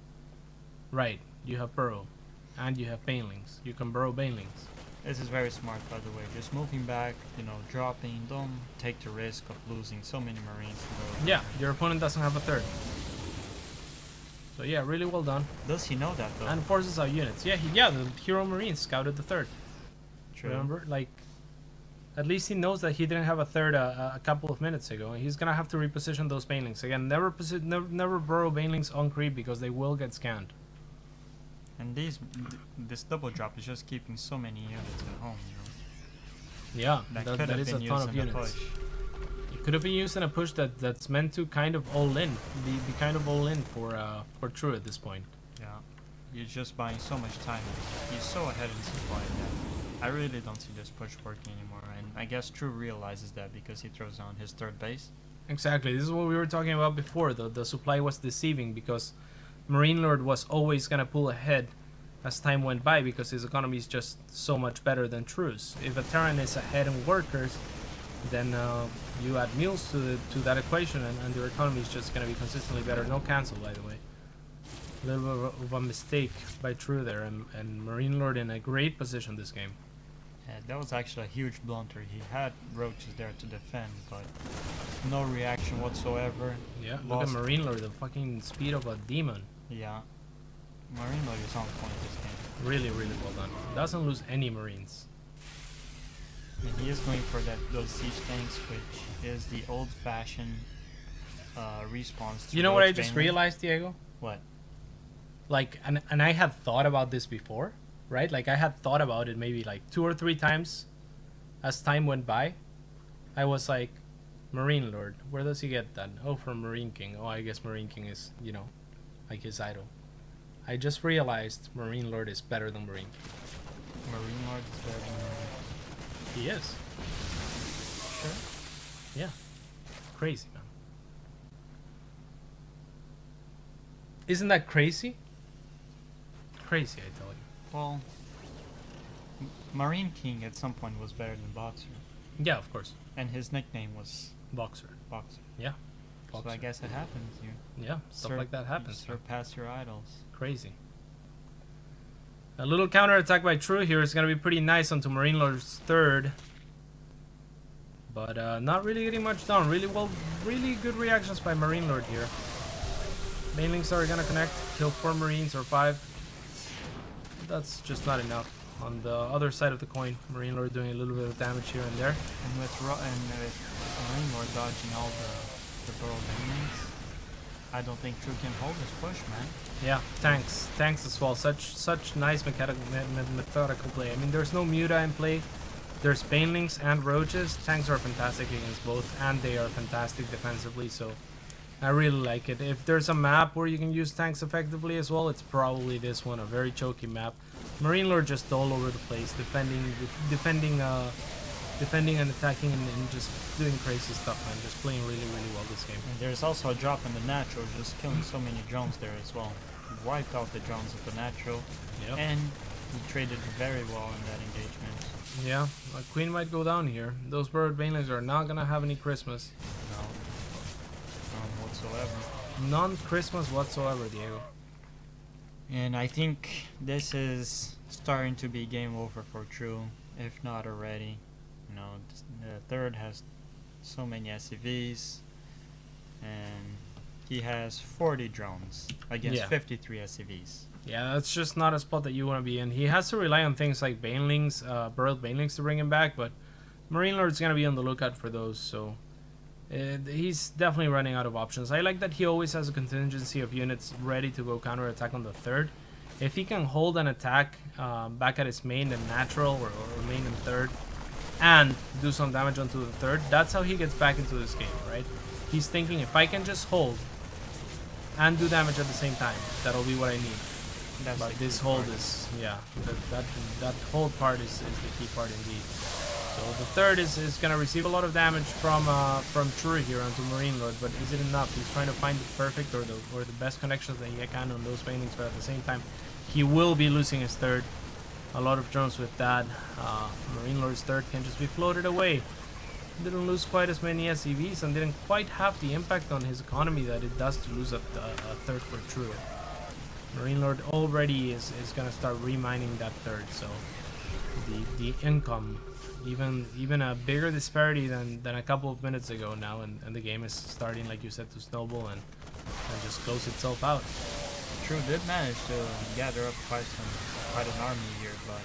right, you have burrow, and you have banelings. You can burrow banelings. This is very smart, by the way. Just moving back, you know, dropping, don't take the risk of losing so many marines. Yeah, your opponent doesn't have a third. So yeah, really well done. Does he know that though? And forces out units. Yeah, the hero marines scouted the third. True. Remember, like, at least he knows that he didn't have a third a couple of minutes ago. He's gonna have to reposition those banelings again. Never burrow banelings on creep because they will get scanned. And this double drop is just keeping so many units at home, you know. Yeah, That is a ton of units. It could have been used in a push that's meant to kind of all in, be kind of all in for True at this point. Yeah, you're just buying so much time. He's so ahead in supply that I really don't see this push working anymore. And I guess True realizes that because he throws down his third base. Exactly. This is what we were talking about before. The supply was deceiving because MarineLorD was always gonna pull ahead as time went by because his economy is just so much better than True's. If a Terran is ahead in workers, then you add meals to that equation, and your economy is just gonna be consistently better. No cancel, by the way. A little bit of a mistake by True there, and MarineLorD in a great position this game. Yeah, that was actually a huge blunder. He had roaches there to defend, but no reaction whatsoever. Yeah, look at MarineLorD, the fucking speed of a demon. Yeah, MarineLorD is on point this game. Really, really well done. Doesn't lose any marines. And he is going for those siege tanks, which is the old-fashioned response to You know what I roach just banelings. realized, Diego? What? Like, and I had thought about this before, right? Like, I had thought about it maybe like 2 or 3 times as time went by. I was like, MarineLorD, where does he get that? Oh, from Marine King. Oh, I guess Marine King is, you know, like his idol. I just realized MarineLorD is better than Marine King. MarineLorD is better than Marine. He is. Sure. Yeah. Crazy, man. Isn't that crazy? Crazy, I tell you. Well, Marine King at some point was better than Boxer, Yeah, of course. and his nickname was Boxer. Boxer. Yeah. So I Boxer. guess it happens. You Yeah, stuff like that happens. You surpass your idols. Crazy. A little counter attack by True here is going to be pretty nice onto MarineLorD's third. But not really getting much done. Really good reactions by MarineLorD here. Banelings are going to connect, kill 4 Marines or 5. That's just not enough. On the other side of the coin, MarineLorD doing a little bit of damage here and there. And with MarineLorD dodging all the burrow banelings, I don't think True can hold this push, man. Yeah, tanks as well. Such nice methodical play. I mean, there's no Muta in play. There's banelings and roaches. Tanks are fantastic against both, and they are fantastic defensively. So I really like it. If there's a map where you can use tanks effectively as well, it's probably this one. A very choky map. MarineLorD just all over the place, defending and attacking and just doing crazy stuff, man. Just playing really well this game. And there's also a drop in the natural, just killing so many drones there as well. He wiped out the drones of the natural, Yep. and he traded very well in that engagement. Yeah, a queen might go down here. Those bird banelings are not gonna have any Christmas. No, none whatsoever. non-Christmas whatsoever, Diego. And I think this is starting to be game over for True, if not already. You know, the third has so many SCVs, and he has 40 drones against 53 SCVs. Yeah, that's just not a spot that you want to be in. He has to rely on things like Banelings, burrowed Banelings to bring him back, but MarineLorD's going to be on the lookout for those, so he's definitely running out of options. I like that he always has a contingency of units ready to go counterattack on the third. If he can hold an attack back at his main and natural, or main and third, and do some damage onto the third, that's how he gets back into this game, right? He's thinking, if I can just hold and do damage at the same time, that'll be what I need. That's But this hold is, yeah, that hold part is the key part indeed. So the third is going to receive a lot of damage from True here onto MarineLorD, but is it enough? He's trying to find the perfect or the best connections that he can on those paintings, but at the same time, he will be losing his third. A lot of drones with that. MarineLorD's third can just be floated away. Didn't lose quite as many SCVs and didn't quite have the impact on his economy that it does to lose a third for True. MarineLorD already is going to start remining that third, so the income, even a bigger disparity than a couple of minutes ago now, and the game is starting, like you said, to snowball and just close itself out. True did manage to gather up quite an army here, but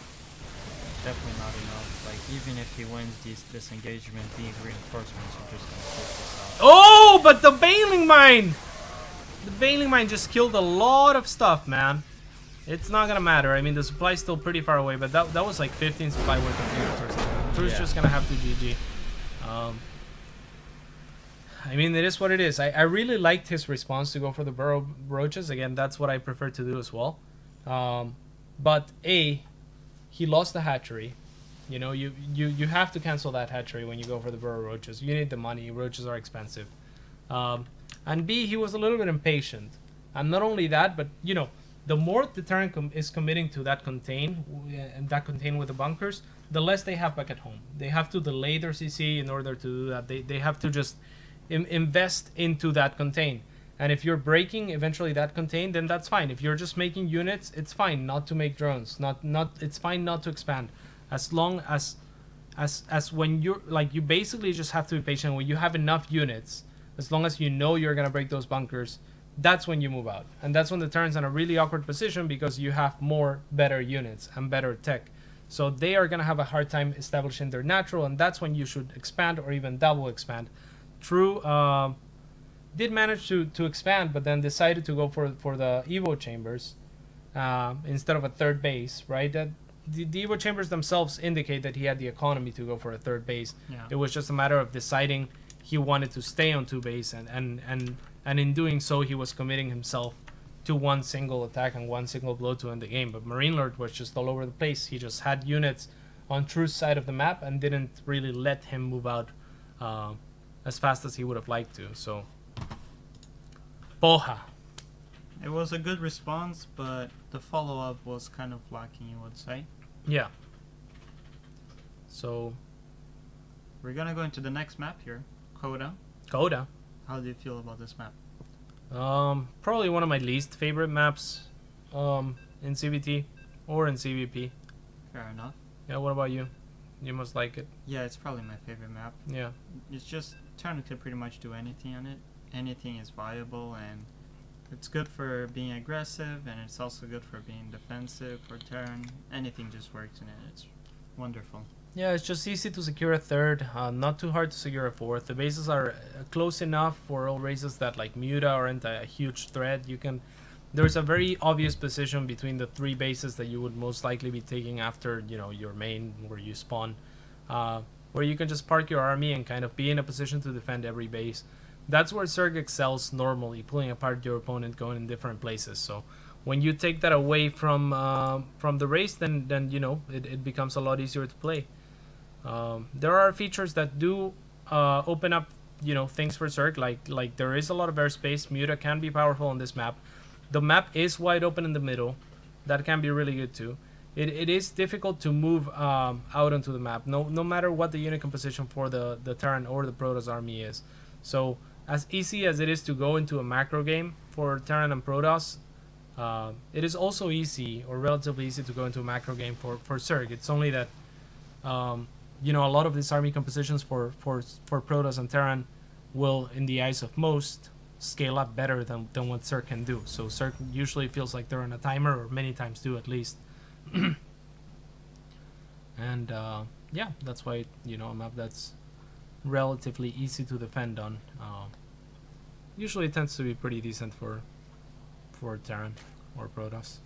definitely not enough. Like, even if he wins this engagement, the reinforcements are just gonna take this out. Oh, but the Baneling Mine! The Baneling Mine just killed a lot of stuff, man. It's not gonna matter. I mean, the supply's still pretty far away, but that was like 15 supply worth of units or something. True's just gonna have to GG. I mean, it is what it is. I really liked his response to go for the burrow roaches. Again, that's what I prefer to do as well. But he lost the hatchery. You know, you have to cancel that hatchery when you go for the burrow roaches. You need the money. Roaches are expensive. And B, he was a little bit impatient. And not only that, but, you know, the more the Terran is committing to that contain, and that contain with the bunkers, the less they have back at home. They have to delay their CC in order to do that. They have to just invest into that contain. And if you're breaking eventually that contain, then that's fine. If you're just making units, it's fine not to make drones. It's fine not to expand. As long as when you're, like, you basically just have to be patient. When you have enough units, as long as you know you're gonna break those bunkers, that's when you move out. And that's when the Terran's in a really awkward position, because you have more better units and better tech. So they are gonna have a hard time establishing their natural, and that's when you should expand or even double expand. True did manage to expand, but then decided to go for the Evo chambers instead of a third base, right? That the Evo chambers themselves indicate that he had the economy to go for a third base. Yeah. It was just a matter of deciding he wanted to stay on 2 base, and in doing so, he was committing himself to one single attack and one single blow to end the game. But MarineLorD was just all over the place. He just had units on True's side of the map and didn't really let him move out as fast as he would have liked to. So, Poha. It was a good response, but the follow-up was kind of lacking, you would say. Yeah. So, We're gonna go into the next map here, Coda. Coda. How do you feel about this map? Probably one of my least favorite maps in CVT or in CVP. Fair enough. Yeah, what about you? You must like it. Yeah, it's probably my favorite map. Yeah. It's just Terran can pretty much do anything on it. Anything is viable, and it's good for being aggressive, and it's also good for being defensive for Terran. Anything just works in it. It's wonderful. Yeah, it's just easy to secure a third, not too hard to secure a fourth. The bases are close enough for all races that, like, Muta aren't a huge threat. There's a very obvious position between the 3 bases that you would most likely be taking after, you know, your main where you spawn, where you can just park your army and kind of be in a position to defend every base. That's where Zerg excels normally, pulling apart your opponent, going in different places. So when you take that away from the race, then you know it becomes a lot easier to play. There are features that do open up, you know, things for Zerg, like there is a lot of airspace. Muta can be powerful on this map. The map is wide open in the middle. That can be really good too. It is difficult to move out onto the map, no matter what the unit composition for the Terran or the Protoss army is. So as easy as it is to go into a macro game for Terran and Protoss, it is also easy, or relatively easy, to go into a macro game for Zerg. It's only that you know, a lot of these army compositions for Protoss and Terran will, in the eyes of most, scale up better than what Zerg can do. So Zerg usually feels like they're on a timer, or many times do at least. And yeah, that's why, you know, a map that's relatively easy to defend on usually tends to be pretty decent for Terran or Protoss.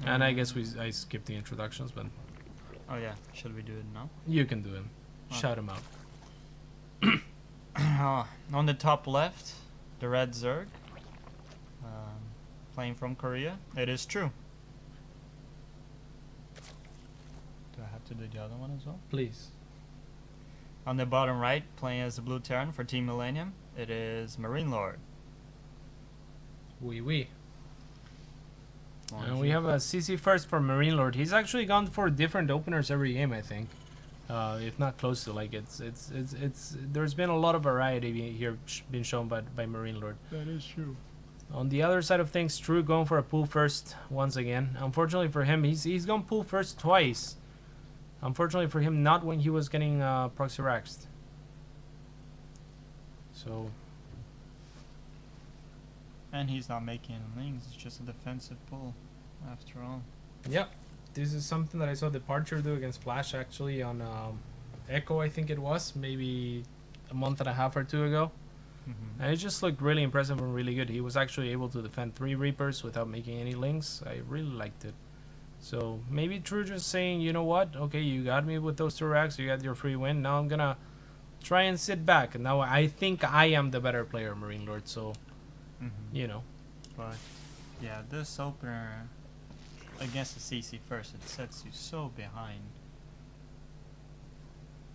And I guess I skipped the introductions, but Oh yeah, should we do it now? you can do them. Oh. Shout them out. On the top left, the red Zerg, playing from Korea. It is true. Do I have to do the other one as well? Please. On the bottom right, playing as the blue Terran for Team Millennium, it is MarineLorD. Oui. And we have a CC first for MarineLorD. He's actually gone for different openers every game, I think. If not close to. Like it's there's been a lot of variety here being shown by MarineLorD. That is true. On the other side of things, True going for a pool first once again. Unfortunately for him, he's gone pool first twice. Unfortunately for him, not when he was getting proxy raxed. So. And he's not making links. It's just a defensive pull, after all. Yep. This is something that I saw Departure do against Flash actually on Echo, I think it was, maybe a month and a half or two ago. Mm-hmm. And it just looked really impressive and really good. He was actually able to defend 3 Reapers without making any links. I really liked it. So maybe True just saying, you know what? Okay, you got me with those 2 racks. You got your free win. Now I'm going to try and sit back. And now I think I am the better player, MarineLorD. So, you know. But, yeah, this opener against the CC first, it sets you so behind.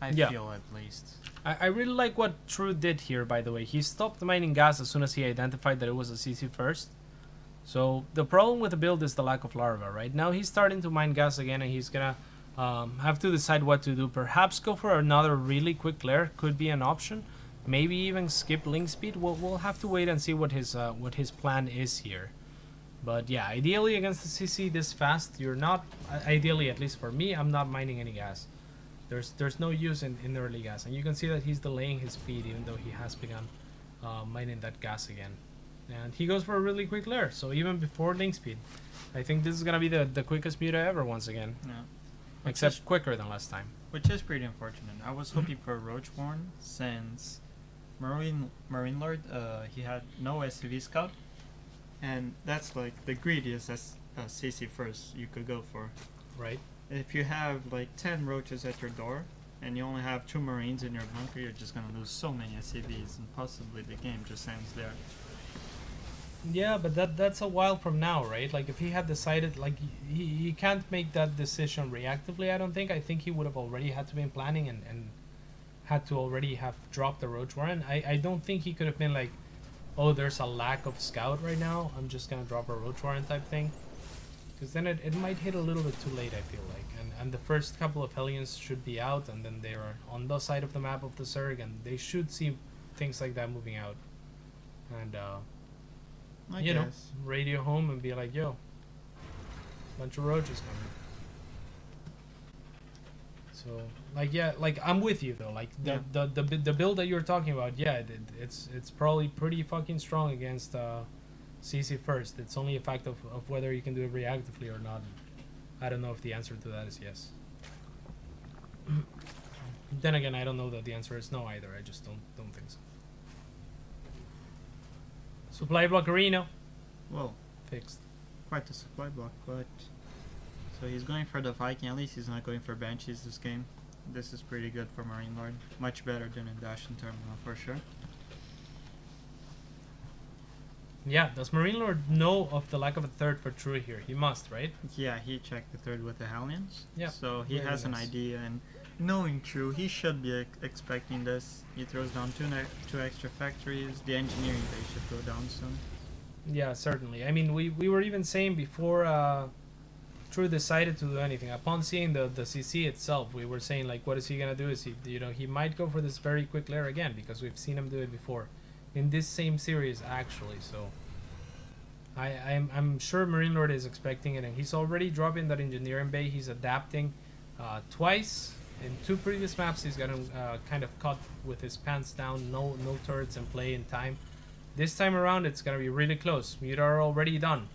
I feel at least. I really like what True did here, by the way. He stopped mining gas as soon as he identified that it was a CC first. So the problem with the build is the lack of larva, right? Now he's starting to mine gas again, and he's gonna have to decide what to do. Perhaps go for another really quick lair could be an option. Maybe even skip link speed. We'll have to wait and see what his plan is here. But yeah, ideally against the CC this fast, you're not. Ideally, at least for me, I'm not mining any gas. There's no use in early gas, and you can see that he's delaying his speed, even though he has begun mining that gas again. And he goes for a really quick lair, so even before link speed, I think this is gonna be the quickest muta ever once again. Yeah. Except quicker than last time. Which is pretty unfortunate. I was hoping for a Roach Warren since MarineLorD, he had no SCV scout, and that's like the greediest CC first you could go for. Right. If you have like 10 roaches at your door and you only have 2 marines in your bunker, you're just gonna lose so many SCVs, and possibly the game just ends there. Yeah, but that's a while from now, right? Like if he had decided, like he can't make that decision reactively. I don't think. I think he would have already had to be planning and had to already have dropped the Roach Warren. I don't think he could have been like, oh, there's a lack of scout right now, I'm just gonna drop a Roach Warren type thing. Because then it might hit a little bit too late, I feel like. And the first couple of Hellions should be out, and then they're on the side of the map of the Zerg, and they should see things like that moving out. And you know, radio home and be like, yo, bunch of roaches coming. So, like, yeah, like I'm with you though. Like the build that you're talking about, yeah, it's probably pretty fucking strong against CC first. It's only a fact of whether you can do it reactively or not. I don't know if the answer to that is yes. Then again, I don't know that the answer is no either. I just don't think so. Supply block Reno. Well, Fixed. quite the supply block, but so he's going for the Viking. At least he's not going for Banshees this game. This is pretty good for MarineLorD. Much better than in Dash and Terminal for sure. Yeah, does MarineLorD know of the lack of a third for True here? He must, right? Yeah, he checked the third with the Hellions. Yeah. So he has an idea, and knowing True, he should be expecting this. He throws down two extra factories. The engineering base should go down soon. Yeah, certainly. I mean, we were even saying before True decided to do anything. Upon seeing the CC itself, we were saying like, what is he gonna do? Is he, you know, he might go for this very quick lair again because we've seen him do it before in this same series actually. So I'm sure MarineLorD is expecting it, and he's already dropping that engineering bay. He's adapting twice in 2 previous maps. He's gotten kind of caught with his pants down, no turrets in play in time. This time around, it's gonna be really close. Muta are already done.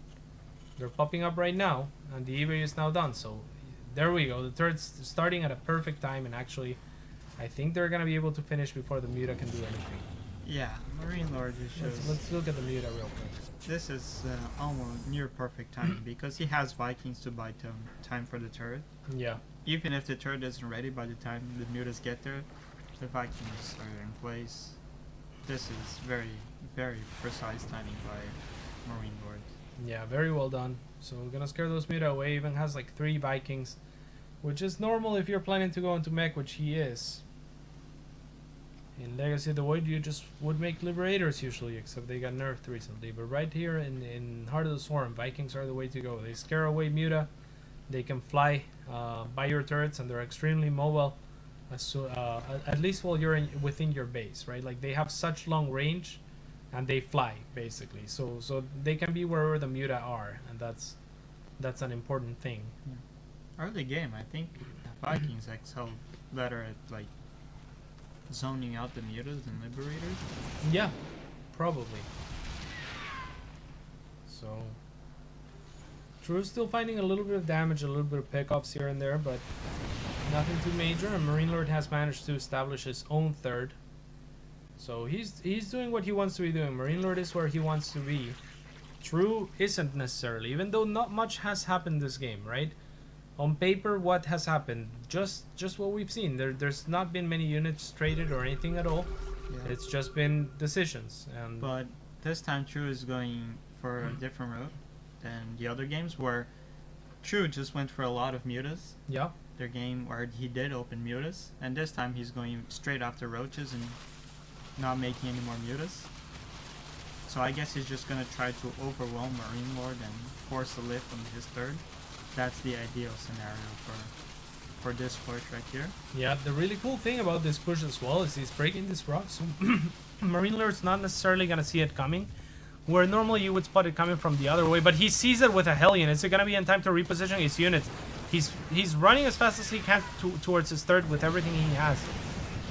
They're popping up right now, and the eBay is now done. So there we go. The turret's starting at a perfect time, and actually, I think they're gonna be able to finish before the Muta can do anything. Yeah, MarineLorD is just... Let's look at the Muta real quick. This is almost near perfect time because he has Vikings to buy time for the turret. Yeah. Even if the turret isn't ready by the time the mutas get there, the Vikings are in place. This is very, very precise timing by MarineLorD. Yeah, very well done. So we're gonna scare those Muta away. Even has like 3 Vikings, which is normal if you're planning to go into mech, which he is. In Legacy of the Void, you just would make Liberators usually, except they got nerfed recently. But right here in Heart of the Swarm, Vikings are the way to go. They scare away Muta. They can fly by your turrets, and they're extremely mobile. At least while you're within your base, right? Like they have such long range, and they fly basically. So they can be wherever the Muta are, and that's an important thing. Yeah. Early game, I think Vikings excel better at like zoning out the mutas and liberators. Yeah, probably. So Drew's still finding a little bit of damage, a little bit of pickoffs here and there, but nothing too major. And MarineLorD has managed to establish his own third. So he's doing what he wants to be doing. MarineLorD is where he wants to be. Drew isn't necessarily, even though not much has happened this game, right? On paper, what has happened? Just what we've seen. There's not been many units traded or anything at all. Yeah. It's just been decisions. But this time True is going for a different route than the other games where True just went for a lot of mutas. Yeah. Their game where he did open mutas, and this time he's going straight after roaches and not making any more mutas. So I guess he's just gonna try to overwhelm MarineLorD and force a lift on his third. That's the ideal scenario for this push right here. Yeah, the really cool thing about this push as well is he's breaking this rock, so MarineLorD's not necessarily gonna see it coming, where normally you would spot it coming from the other way, but he sees it with a Hellion. Is it gonna be in time to reposition his units? He's running as fast as he can towards his third with everything he has,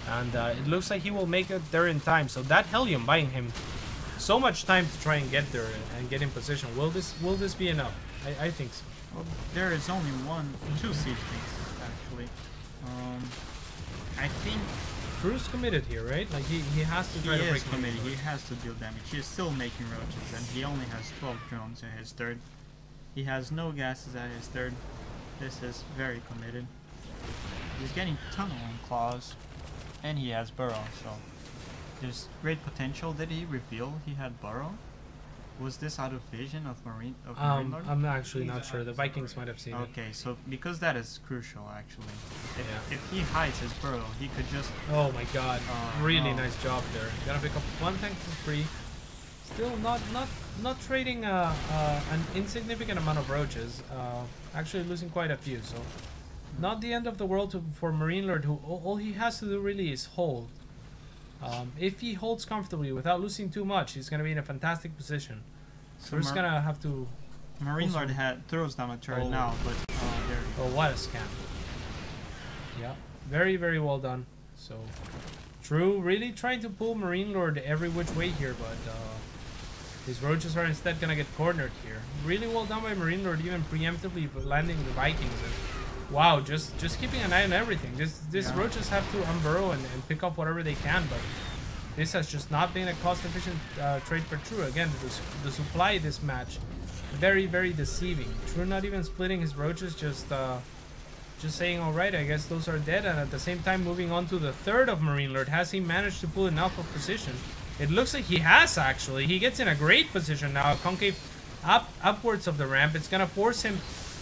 and it looks like he will make it there in time. So that Hellion buying him so much time to try and get there and get in position. Will this be enough? I think so. Well, there is only 2 siege bases actually. I think Drew's committed here, right? Like he has to try to break. He is committed. He has to deal damage. He is still making roaches, and he only has 12 drones at his third. He has no gases at his third. This is very committed. He's getting tunnel on claws, and he has burrow. So there's great potential. Did he reveal he had burrow? Was this out of vision of MarineLorD? I'm actually not sure. The Vikings might have seen it. Okay, so because that is crucial actually. If he hides his burrow, he could just... Oh my god, really nice job there. Gotta pick up 1 tank for free. Still not trading an insignificant amount of roaches. Actually losing quite a few, so not the end of the world for MarineLorD, who all he has to do really is hold. If he holds comfortably without losing too much, he's going to be in a fantastic position. So we're just going to have to... MarineLorD throws down a turret now, but there. Oh, what a scam. Yeah, very, very well done. So, Drew really trying to pull MarineLorD every which way here, but his roaches are instead going to get cornered here. Really well done by MarineLorD, even preemptively landing the Vikings. And wow, just keeping an eye on everything. These roaches have to unburrow and pick up whatever they can, but this has just not been a cost-efficient trade for True. Again, the supply this match, very, very deceiving. True not even splitting his roaches, just saying, all right, I guess those are dead, and at the same time moving on to the third of MarineLorD. Has he managed to pull enough of position? It looks like he has, actually. He gets in a great position now, concave upwards of the ramp. It's gonna force him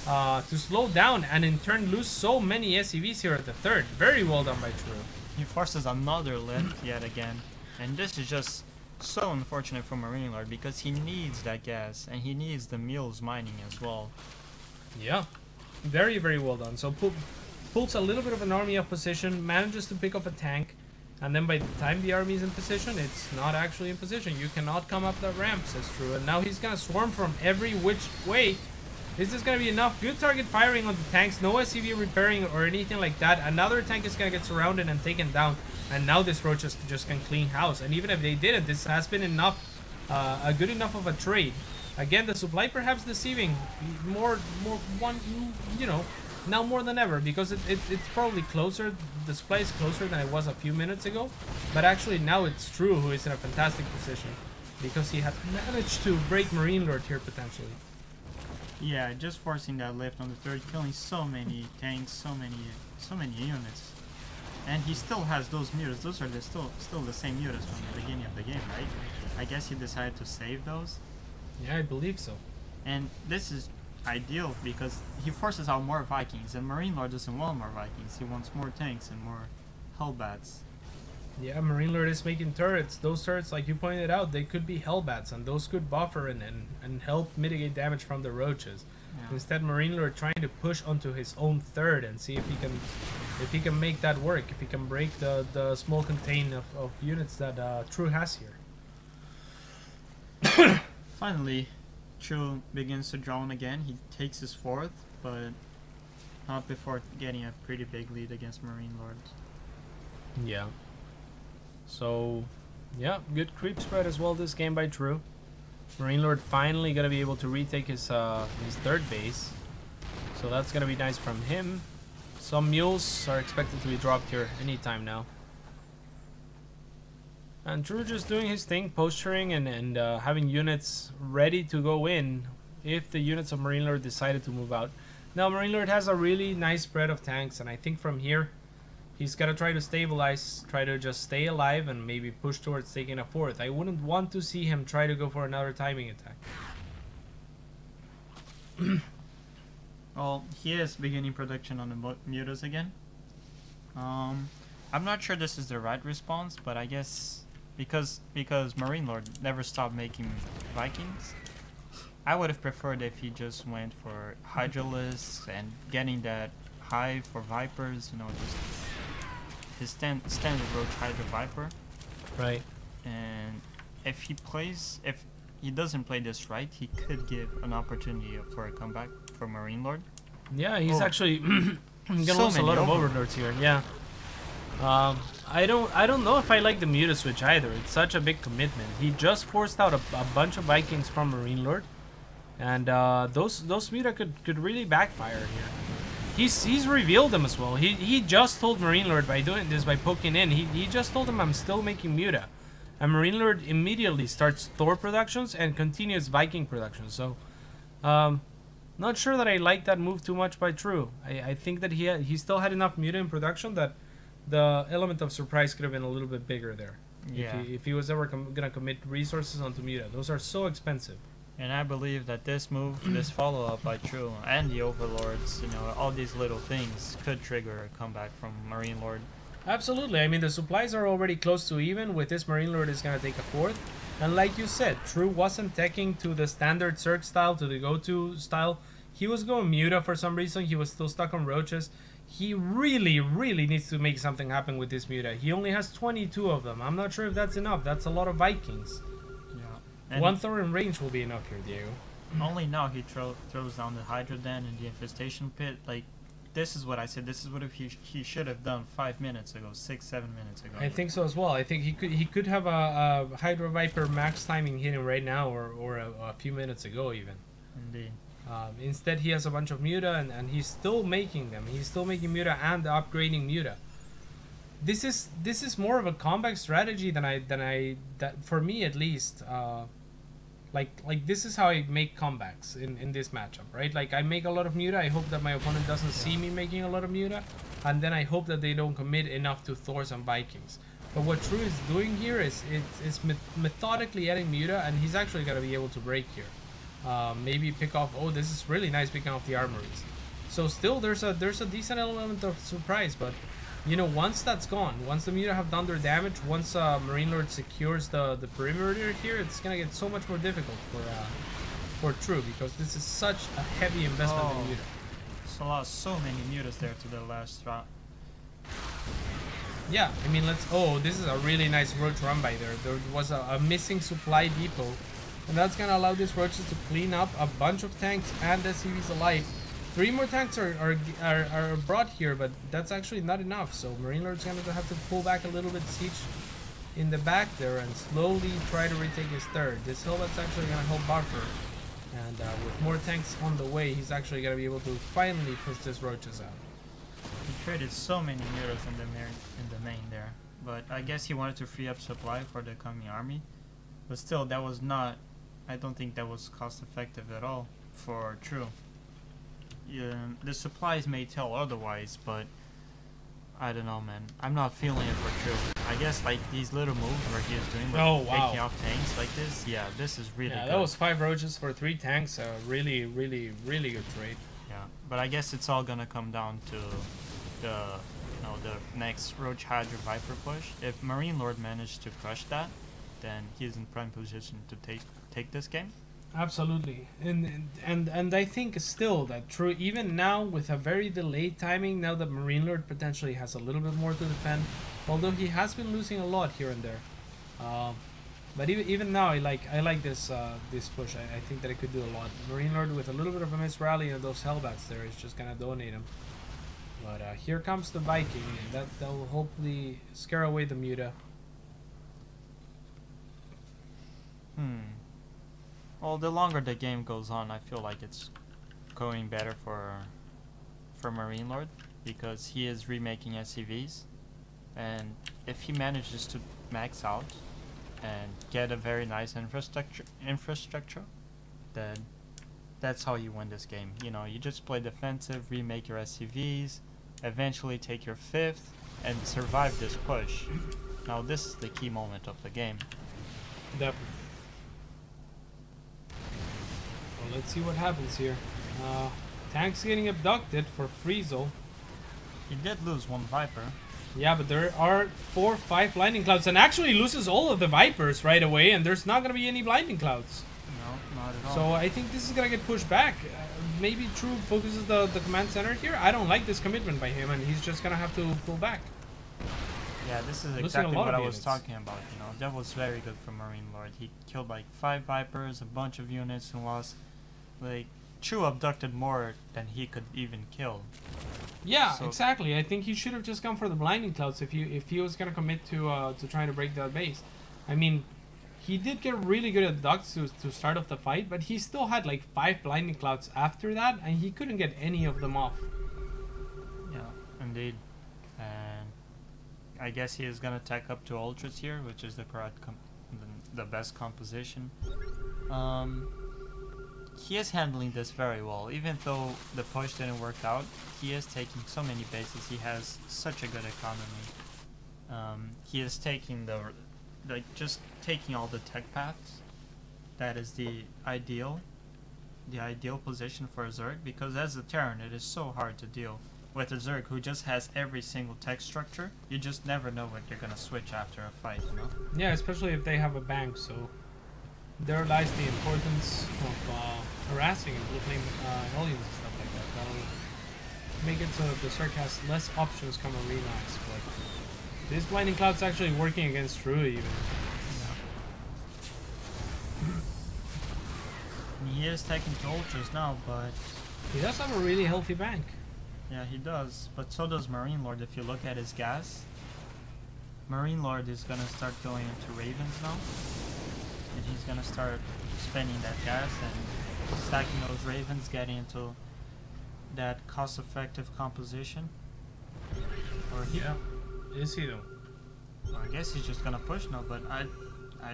to slow down and in turn lose so many SCVs here at the third. Very well done by True. He forces another lift yet again, and this is just so unfortunate for MarineLorD because he needs that gas and he needs the mules mining as well. Yeah, Very, very well done. So pulls a little bit of an army off position, manages to pick up a tank, and then by the time the army is in position, it's not actually in position. You cannot come up that ramp, says True. And now he's gonna swarm from every which way. Is this gonna be enough? Good target firing on the tanks, no SCV repairing or anything like that. Another tank is gonna get surrounded and taken down, and now this Roach just can clean house. And even if they didn't, this has been enough, a good enough of a trade. Again, the supply perhaps deceiving you know, now more than ever, because it's probably closer. The supply is closer than it was a few minutes ago, but actually now it's True who is in a fantastic position because he has managed to break MarineLorD here potentially. Yeah, just forcing that lift on the third, killing so many tanks, so many units, and he still has those mutas. Those are still the same mutas from the beginning of the game, right? I guess he decided to save those. Yeah, I believe so. And this is ideal because he forces out more Vikings, and MarineLorD doesn't want more Vikings. He wants more tanks and more Hellbats. Yeah, MarineLorD is making turrets. Those turrets, like you pointed out, they could be Hellbats, and those could buffer and help mitigate damage from the Roaches. Yeah. Instead, MarineLorD trying to push onto his own third and see if he can make that work, if he can break the small contain of units that True has here. Finally, True begins to drone again. He takes his fourth, but not before getting a pretty big lead against MarineLorD. Yeah. So, yeah, good creep spread as well this game by True. MarineLorD finally gonna be able to retake his third base, so that's gonna be nice from him. Some mules are expected to be dropped here anytime now. And True just doing his thing, posturing and having units ready to go in if the units of MarineLorD decided to move out. Now MarineLorD has a really nice spread of tanks, and I think from here he's got to try to stabilize, try to just stay alive, and maybe push towards taking a fourth. I wouldn't want to see him try to go for another timing attack. Well, he is beginning production on the mutas again. I'm not sure this is the right response, but I guess because MarineLorD never stopped making Vikings, I would have preferred if he just went for Hydralisks and getting that hive for Vipers, you know, just his standard Roach Hydra Viper. Right. And if he doesn't play this right, he could give an opportunity for a comeback for MarineLorD. Yeah, he's actually gonna lose a lot of Overlords here. Yeah. I don't know if I like the Muta switch either. It's such a big commitment. He just forced out a bunch of Vikings from MarineLorD, and those Muta could really backfire here. He's revealed them as well. He just told MarineLorD by doing this, by poking in, he just told him I'm still making Muta. And MarineLorD immediately starts Thor productions and continues Viking productions. So, not sure that I like that move too much by True. I think that he still had enough Muta in production that the element of surprise could have been a little bit bigger there. Yeah. If he was ever gonna commit resources onto Muta, those are so expensive. And I believe that this move, this follow-up by True and the Overlords, you know, all these little things could trigger a comeback from MarineLorD. Absolutely. I mean, the supplies are already close to even. With this, MarineLorD is going to take a fourth. And like you said, True wasn't teching to the standard Cirque style, to the go-to style. He was going Muta for some reason. He was still stuck on Roaches. He really, really needs to make something happen with this Muta. He only has 22 of them. I'm not sure if that's enough. That's a lot of Vikings. And one Thor in range will be enough here, Diego. Only now he throws down the Hydra Den and the Infestation Pit. Like, this is what I said. This is what he should have done 5 minutes ago, 6-7 minutes ago. I think so as well. I think he could have a Hydra Viper max timing hitting right now, or a few minutes ago even. Indeed. Instead, he has a bunch of Muta, and he's still making them. He's still making Muta and upgrading Muta. This is more of a comeback strategy that for me at least. Like this is how I make comebacks in this matchup, right? Like I make a lot of Muta. I hope that my opponent doesn't see me making a lot of Muta, and then I hope that they don't commit enough to Thors and Vikings. But what True is doing here is methodically adding Muta, and he's actually gonna be able to break here. Maybe pick off. Oh, this is really nice picking off the armories. So still there's a decent element of surprise, but you know, once that's gone, once the Muta have done their damage, once MarineLorD secures the perimeter here, it's gonna get so much more difficult for True, because this is such a heavy investment in Muta. also lost so many mutas there to the last round. Yeah, I mean, oh, this is a really nice roach run by there. There was a missing supply depot, and that's gonna allow these roaches to clean up a bunch of tanks and SCVs alike. 3 more tanks are brought here, but that's actually not enough. So MarineLorD's gonna have to pull back a little bit, siege in the back there, and slowly try to retake his third. This Hellbat's actually gonna help buffer, and with more tanks on the way, he's actually gonna be able to finally push these roaches out. He traded so many mutas in the main there, but I guess he wanted to free up supply for the coming army. But still, that was not. I don't think that was cost effective at all for True. The supplies may tell otherwise, but I don't know, man. I'm not feeling it for True. I guess like these little moves where he is doing, like taking off tanks like this. Yeah, this is really good. That was 5 roaches for 3 tanks. Really, really, really good trade. Yeah, but I guess it's all gonna come down to the next Roach Hydra Viper push. If MarineLorD managed to crush that, then he's in prime position to take this game. Absolutely, and I think still that True, even now with a very delayed timing, now that MarineLorD potentially has a little bit more to defend, although he has been losing a lot here and there. But even now, I like this this push. I think that it could do a lot. MarineLorD with a little bit of a miss rally and those Hellbats there is just gonna donate him. But here comes the Viking, and that will hopefully scare away the Muta. Well, the longer the game goes on, I feel like it's going better for MarineLorD, because he is remaking SCVs, and if he manages to max out and get a very nice infrastructure, then that's how you win this game. You know, you just play defensive, remake your SCVs, eventually take your 5th, and survive this push. Now this is the key moment of the game. Definitely. Well, let's see what happens here. Tank's getting abducted for Friesel. He did lose 1 Viper. Yeah, but there are 4 or 5 blinding clouds, and actually loses all of the Vipers right away, and there's not going to be any blinding clouds. No, not at all. So I think this is going to get pushed back. Maybe True focuses the command center here. I don't like this commitment by him, and he's just going to have to pull back. Yeah, this is exactly what I was talking about. You know, that was very good for MarineLorD. He killed like 5 Vipers, a bunch of units, and was like True abducted more than he could even kill. Yeah, so exactly. I think he should have just gone for the blinding clouds if he was gonna commit to trying to break that base. I mean, he did get really good at ducks to start off the fight, but he still had like 5 blinding clouds after that, and he couldn't get any of them off. Yeah, indeed. And I guess he is gonna tack up to ultras here, which is the correct the best composition. He is handling this very well. Even though the push didn't work out, he is taking so many bases. He has such a good economy. He is taking just taking all the tech paths. That is the ideal position for a Zerg, because as a Terran, it is so hard to deal with a Zerg who just has every single tech structure. You just never know what they're gonna switch after a fight, you know? Yeah, especially if they have a bank, so there lies the importance of harassing and blue-flame Hellions and stuff like that. That'll make it so that the Zerg has less options come arenas, but this blinding cloud's actually working against True even. He is taking to ultras now, but he does have a really healthy bank. Yeah, he does, but so does MarineLorD. If you look at his gas, MarineLorD is gonna start going into Ravens now, and he's gonna start spending that gas and stacking those Ravens, getting into that cost-effective composition. Or yeah, is he though? Well, I guess he's just gonna push now, but I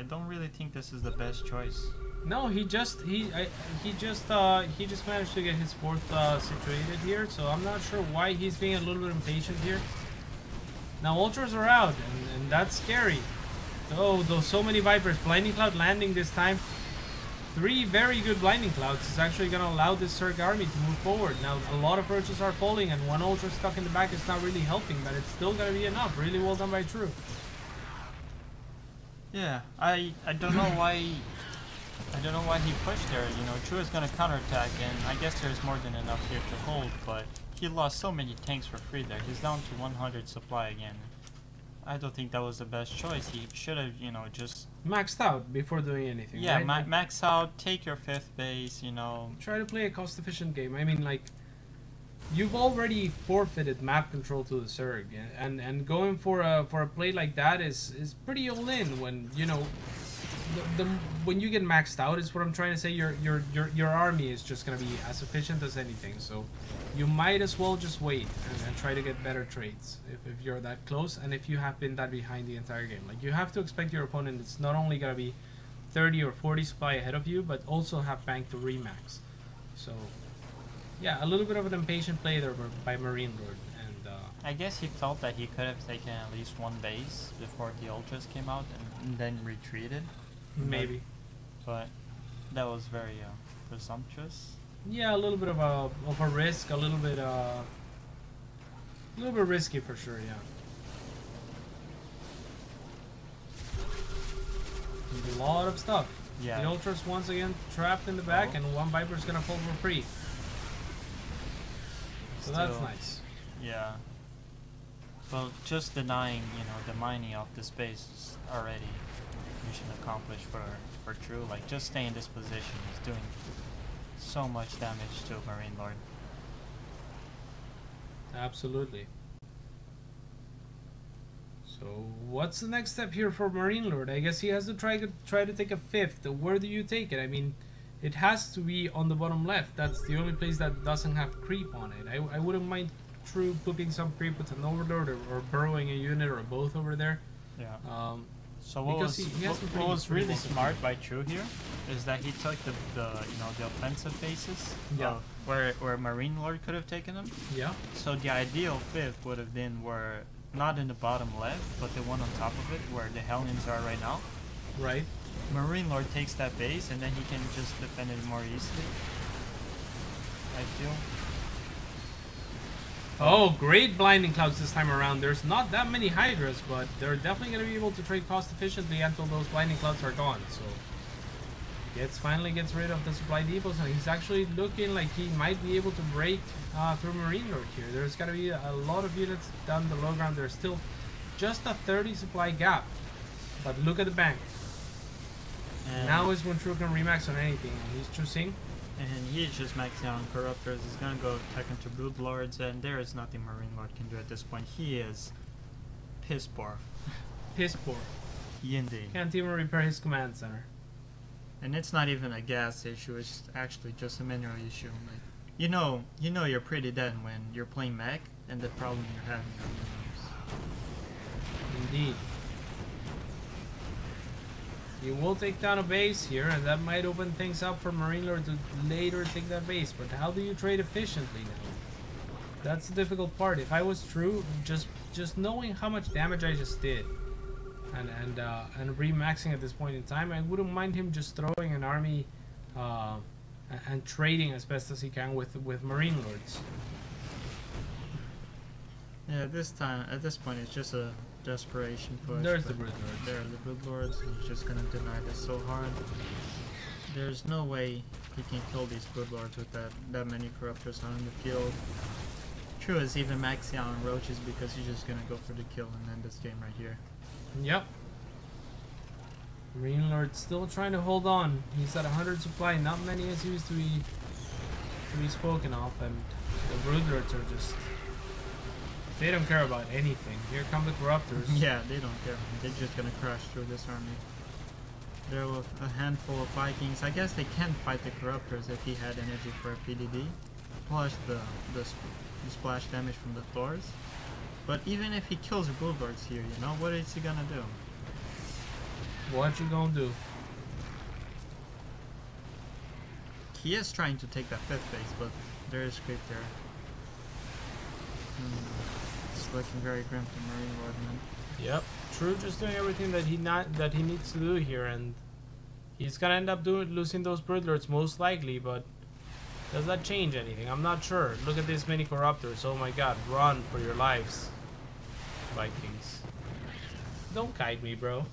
don't really think this is the best choice. No, he just managed to get his 4th situated here, so I'm not sure why he's being a little bit impatient here. Now ultras are out, and that's scary. Oh, those so many Vipers. Blinding Cloud landing this time. 3 very good Blinding Clouds is actually going to allow this Zerg army to move forward. Now, a lot of roaches are falling, and 1 ultra stuck in the back is not really helping, but it's still going to be enough. Really well done by True. Yeah, I don't know why I don't know why he pushed there. You know, True is gonna counterattack, and I guess there's more than enough here to hold, but he lost so many tanks for free there. He's down to 100 supply again. I don't think that was the best choice. He should have, you know, just maxed out before doing anything. yeah, right? max out, take your 5th base, you know. Try to play a cost-efficient game. I mean, like, you've already forfeited map control to the Zerg, and going for a play like that is pretty all in. When you know, when you get maxed out is what I'm trying to say. Your army is just gonna be as efficient as anything. So you might as well just wait and try to get better trades if you're that close, and if you have been that behind the entire game. Like, you have to expect your opponent is not only gonna be 30 or 40 supply ahead of you, but also have bank to remax. So yeah, a little bit of an impatient play there by MarineLorD, and I guess he felt that he could have taken at least one base before the ultras came out and then retreated. maybe. But that was very presumptuous. Yeah, a little bit of a risk, a little bit risky for sure. Yeah. A lot of stuff. Yeah. The ultras once again trapped in the back, and one Viper's gonna fall for free. So that's Still, nice. Yeah. Well, just denying, you know, the mining of the space is already mission accomplished for True. Like, just stay in this position is doing so much damage to MarineLorD. Absolutely. So what's the next step here for MarineLorD? I guess he has to try to take a 5th. Where do you take it? I mean, it has to be on the bottom left. That's the only place that doesn't have creep on it. I wouldn't mind True pooping some creep with an Overlord or burrowing a unit or both over there. Yeah. So what because was, he has some what was pretty really awesome smart by True here is that he took the you know, the offensive bases Yeah. of where MarineLorD could have taken them. Yeah. So the ideal 5th would have been where, not in the bottom left, but the one on top of it where the Hellions are right now. Right. MarineLorD takes that base and then he can just defend it more easily, I feel. Oh, great blinding clouds this time around. There's not that many Hydras, but they're definitely going to be able to trade cost efficiently until those blinding clouds are gone. So finally gets rid of the supply depots, and he's actually looking like he might be able to break through MarineLorD here. There's got to be a lot of units down the low ground. There's still just a 30 supply gap, but look at the bank. And Now is when True can remax on anything, and he's choosing. and he's just maxing out on Corruptors. He's gonna go tech into Broodlords, and there is nothing MarineLorD can do at this point. He is piss poor. Piss poor. Indeed. Can't even repair his command center. And it's not even a gas issue, it's actually just a mineral issue. Like, you know you're pretty dead when you're playing mech, and the problem you're having are minerals. Indeed. He will take down a base here, and that might open things up for MarineLorD to later take that base. But how do you trade efficiently now? That's the difficult part. If I was True, just knowing how much damage I just did, and remaxing at this point in time, I wouldn't mind him just throwing an army and trading as best as he can with MarineLords. Yeah, at this point, it's just a desperation push. There's the but Broodlords. There are the Broodlords. He's just gonna deny this so hard. There's no way he can kill these Broodlords with that many Corruptors on the field. True is even maxing out on Roaches because he's just gonna go for the kill and end this game right here. Yep. MarineLorD still trying to hold on. He's at 100 supply. Not many as used to be spoken of, and the Broodlords are just. They don't care about anything. Here come the Corruptors. Yeah, they don't care. They're just gonna crash through this army. There were a handful of Vikings. I guess they can fight the Corruptors if he had energy for a PDD, plus the splash damage from the Thors. But even if he kills Broodlords here, you know, what is he gonna do? What you gonna do? He is trying to take that 5th base, but there is creep there. It's looking very grim for MarineLorD, man. Yep. True, just doing everything that he needs to do here, and he's gonna end up losing those Broodlords most likely. But does that change anything? I'm not sure. Look at this many Corruptors. Oh my God! Run for your lives, Vikings. Don't kite me, bro.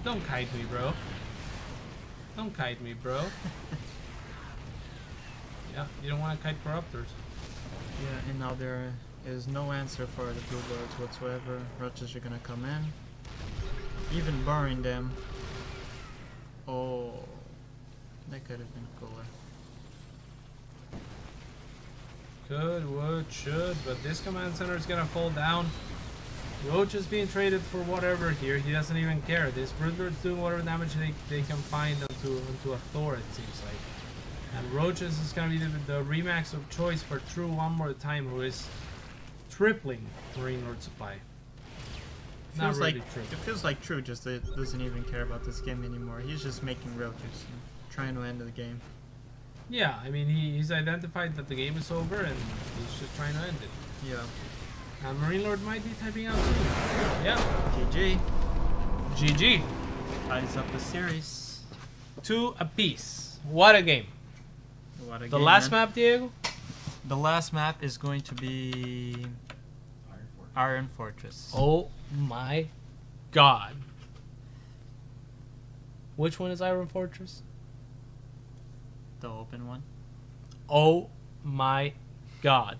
Don't kite me, bro. Don't kite me, bro. Yeah, you don't want to kite corruptors. Yeah, and now there is no answer for the blue lords whatsoever. Roaches are gonna come in. Even burying them. Oh, that could have been cooler. Could, would, should, but this command center is gonna fall down. Ro8 is being traded for whatever here. He doesn't even care. This Broodlord's doing whatever damage they can find onto a Thor, it seems like. And Ro8 is gonna be the Remax of choice for True one more time, who is tripling MarineLorD supply. Not Feels really like true. it feels like True just doesn't even care about this game anymore. He's just making roaches and trying to end the game. Yeah, I mean he's identified that the game is over and he's just trying to end it. Yeah. And MarineLorD might be typing out soon. Yeah. GG. GG. Ties up the series. 2 apiece. What a game. What a The game, last man. map, Diego? The last map is going to be Iron Fortress. Oh my god. Which one is Iron Fortress? The open one. Oh my god.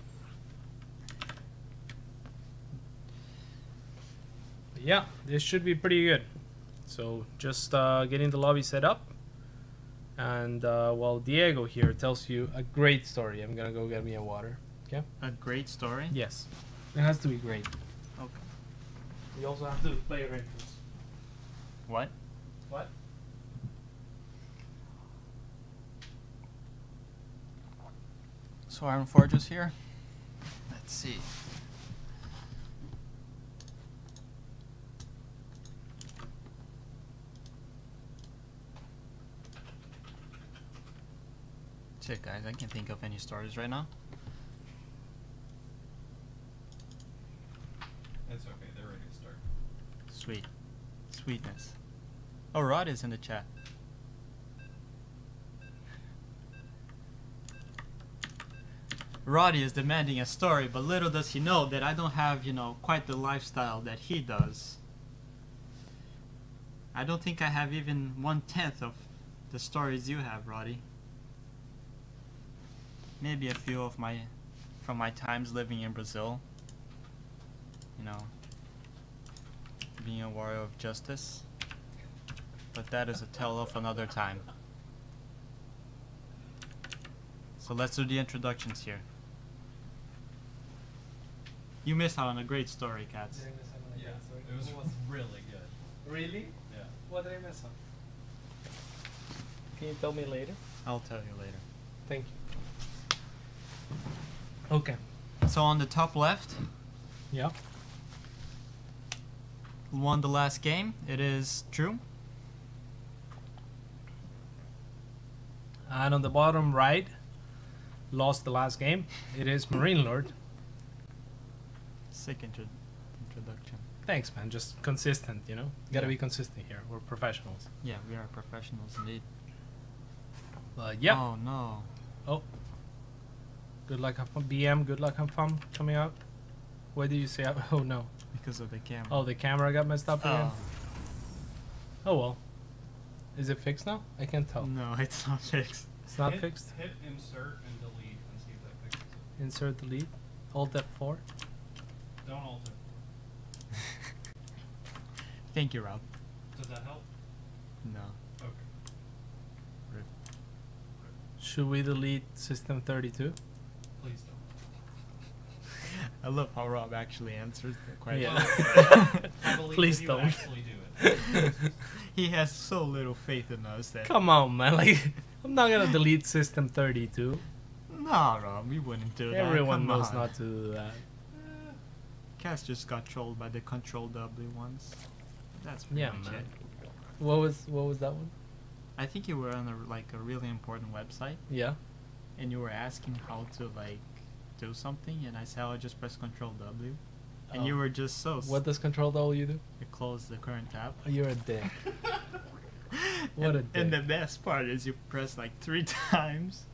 Yeah, this should be pretty good. So just getting the lobby set up. And while Diego here tells you a great story, I'm gonna go get me a water. Okay? A great story. Yes. It has to be great. Okay. We also have to play entrance. What? What? So Iron Fortress here. Let's see. Shit, guys, I can't think of any stories right now. It's okay, they're ready to start. Sweet. Sweetness. Oh, Rod is in the chat. Roddy is demanding a story, but little does he know that I don't have, you know, quite the lifestyle that he does. I don't think I have even 1/10 of the stories you have, Roddy. Maybe a few of from my times living in Brazil. You know, being a warrior of justice. But that is a tale of another time. So let's do the introductions here. You missed out on a great story, Cats. Yeah, it was really good. Really? Yeah. What did I miss on? Can you tell me later? I'll tell you later. Thank you. Okay. So on the top left, Yeah. who won the last game? It is True. And on the bottom right, lost the last game. It is MarineLorD. Sick introduction. Thanks, man. Just consistent, you know? Gotta be consistent here. We're professionals. Yeah, we are professionals indeed. But yeah. Oh no. Oh. Good luck, have fun. BM, good luck, have fun coming out. What did you say? Oh no. Because of the camera. Oh, the camera got messed up again. Oh. Oh well. Is it fixed now? I can't tell. No, it's not fixed. It's not fixed. Hit insert and delete and see if that fixes it. Insert delete. Alt F4. Don't alter. Thank you, Rob. Does that help? No. Okay. Should we delete system 32? Please don't. I love how Rob actually answers the question. Yeah. I believe Please that you don't. actually do it. He has so little faith in us that. Come on, man. Like, I'm not gonna delete system 32. No, Rob, we wouldn't do that. Everyone Come knows on. not to do that. Cass just got trolled by the Control W once. That's pretty Yeah, much man. it. What was that one? I think you were on a really important website, Yeah. and you were asking how to do something, and I said I'll just press Control W, and you Oh. were just so. What does Control W do? You close the current tab. Oh, you're a dick. What a And the dick. best part is you press like 3 times.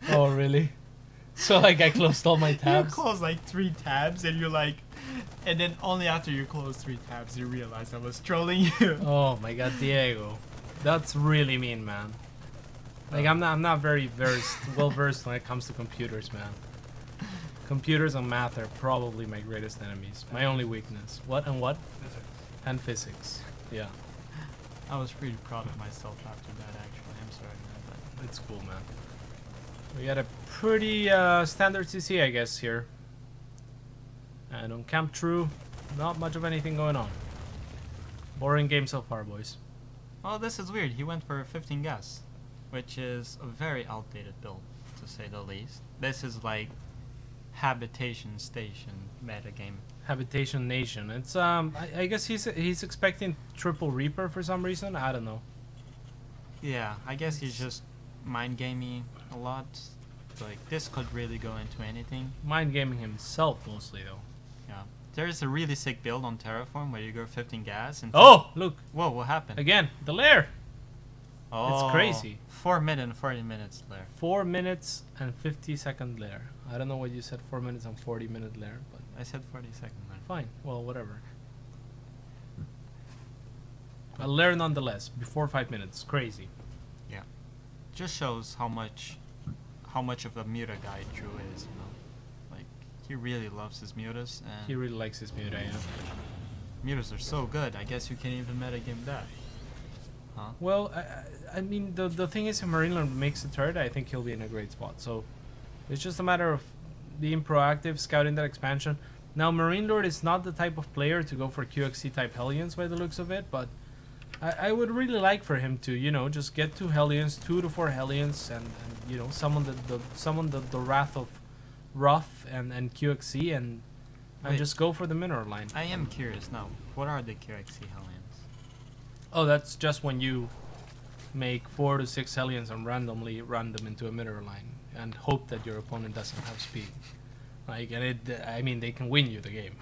Oh, really? So, like, I closed all my You tabs? close like 3 tabs, and you're like, And then only after you close 3 tabs, you realize I was trolling you. Oh my god, Diego. That's really mean, man. Like, I'm not very well versed when it comes to computers, man. Computers and math are probably my greatest enemies. My only weakness. What and what? Physics. And physics. Yeah, I was pretty proud of myself after that, actually. I'm sorry, man. But it's cool, man. We got a pretty standard CC, I guess, here. And on Camp True, not much of anything going on. Boring game so far, boys. well, this is weird. He went for 15 gas, which is a very outdated build, to say the least. This is like habitation station metagame. Habitation Nation. It's I guess he's expecting triple Reaper for some reason. I don't know. Yeah, I guess he's just mind gaming a lot. Like, this could really go into anything. Mind gaming himself mostly though. Yeah. There's a really sick build on Terraform where you go 15 gas and... Oh, look Whoa, what happened? again. The lair. Oh, crazy. 4 minutes and 40 minutes there. 4 minutes and 50-second lair. I don't know what you said. 4 minutes and 40-minute lair, but I said 40 seconds there. fine. Well, whatever. A lair nonetheless. Before 5 minutes. Crazy. Yeah. Just shows how much of a Muta guy Drew is, you know. Like, he really loves his Mutas, and He really likes his Muta, yeah. Mutas are so good. I guess you can't even metagame that. Huh? Well, I mean, the thing is, if MarineLorD makes a third, I think he'll be in a great spot. So, it's just a matter of being proactive, scouting that expansion. Now, MarineLorD is not the type of player to go for QXC type Hellions by the looks of it, but I would really like for him to, you know, just get 2 Hellions, 2 to 4 Hellions, and you know, summon the wrath of Wrath and QXC, and Wait. just go for the mineral line. I am curious now. What are the QXC Hellions? Oh, that's just when you make 4 to 6 Hellions and randomly run them into a mineral line and hope that your opponent doesn't have speed. Like, and I mean, they can win you the game.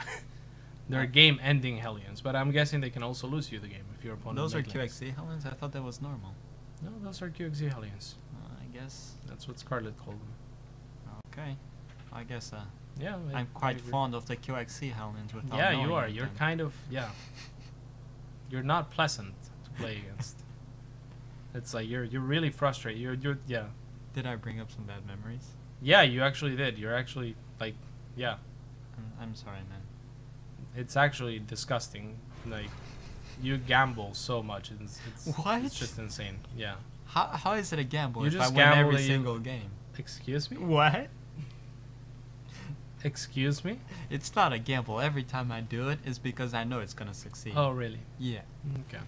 They're game-ending Hellions, but I'm guessing they can also lose you the game if your opponent. Those are neglects. QXC Hellions? I thought that was normal. No, those are QXC Hellions. I guess. That's what Scarlet called them. Okay. I guess Yeah, I'm quite fond of the QXC Hellions without Yeah, knowing you are. it You're then. kind of You're not pleasant to play against. It's like you're really frustrated. You're yeah. Did I bring up some bad memories? Yeah, you actually did. You're actually like yeah. I'm sorry, man. It's actually disgusting. Like, you gamble so much. What? It's just insane. Yeah. How is it a gamble You if I just win gamble every that you- single game? Excuse me? What? Excuse me? It's not a gamble. Every time I do it, it's because I know it's gonna succeed. Oh, really? Yeah. Okay.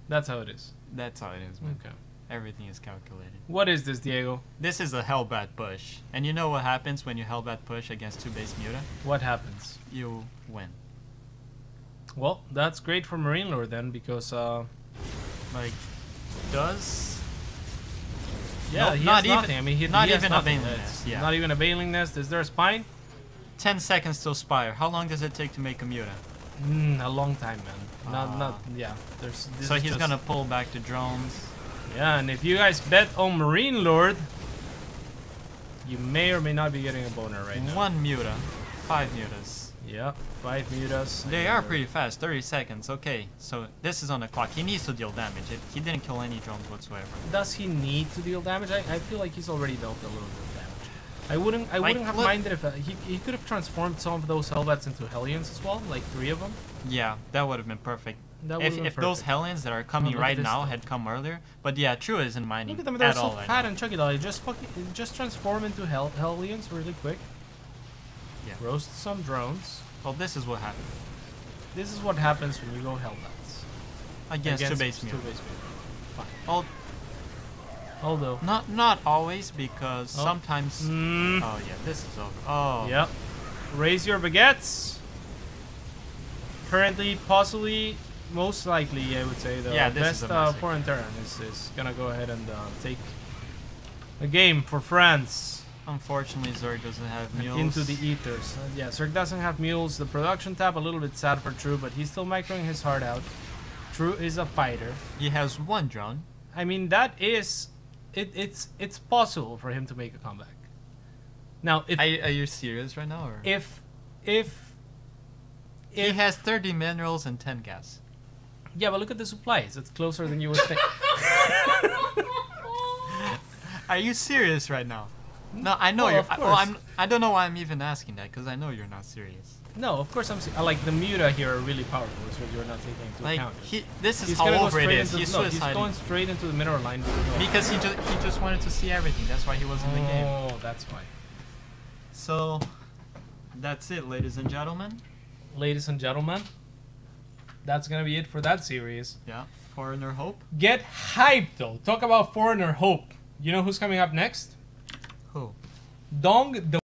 That's how it is. That's how it is, man. Okay. Everything is calculated. What is this, Diego? This is a Hellbat push. And you know what happens when you Hellbat push against 2 base Muta? What happens? You win. Well, that's great for MarineLorD then, because Like, does... yeah, Nope, he not has even- nothing. I mean, he not he has even a nothing. Veiling It's Nest, yeah. Not even a Veiling Nest. Is there a spine? 10 seconds till Spire. How long does it take to make a Muta? A long time, man. Ah. Not yeah. This So is he's just- gonna pull back to drones. Yeah, and if you guys bet on MarineLorD, you may or may not be getting a boner right now. 1 Muta. 5 Mutas. Yeah, 5 mutas. They are pretty fast. 30 seconds. Okay, so this is on the clock. He needs to deal damage. He didn't kill any drones whatsoever. Does he need to deal damage? I feel like he's already dealt a little bit of damage. I wouldn't have look- minded if he could have transformed some of those Hellbats into Hellions as well, like 3 of them. Yeah, that would have been perfect. That If, would've been if those perfect. Hellions that are coming look at right this now stuff. had come earlier. But yeah, True isn't mining Look at them, they're at so all right fat now. and chunky. Like, just transform into Hellions really quick. Yeah. Roast some drones. Well, this is what happened. This is what happens when you go Hellbats. Against 2 base two Muta. base Muta. Well, Although. not always, because Oh. sometimes... Mm. Oh yeah, this is over. Oh. Yep. Raise your baguettes. Currently, possibly, most likely, I would say the Yeah, this is best a massacre. foreign Terran is gonna go ahead and take a game for France Unfortunately, Zerg doesn't have and mules. into the ethers. Yeah, Zerg doesn't have mules. The production tab a little bit sad for True, but he's still microing his heart out. True is a fighter. He has 1 drone. I mean, that is, it's possible for him to make a comeback. Now, if Are you serious right now? Or? if He has 30 minerals and 10 gas. Yeah, but look at the supplies. It's closer than you would think. Are you serious right now? No, I know Well, you're. of Well, course. I don't know why I'm even asking that, because I know you're not serious. No, of course I like the Muta here are really powerful. Is what you're not taking into Like account. this is He's how gonna go over it straight is. into He's no, he's suicidal. going straight into the mineral line. Because he just wanted to see everything. That's why he was in the game. Oh, that's why. So that's it, ladies and gentlemen. Ladies and gentlemen, that's gonna be it for that series. Yeah, Foreigner Hope. Get hyped though. Talk about Foreigner Hope. You know who's coming up next? Who? Dong the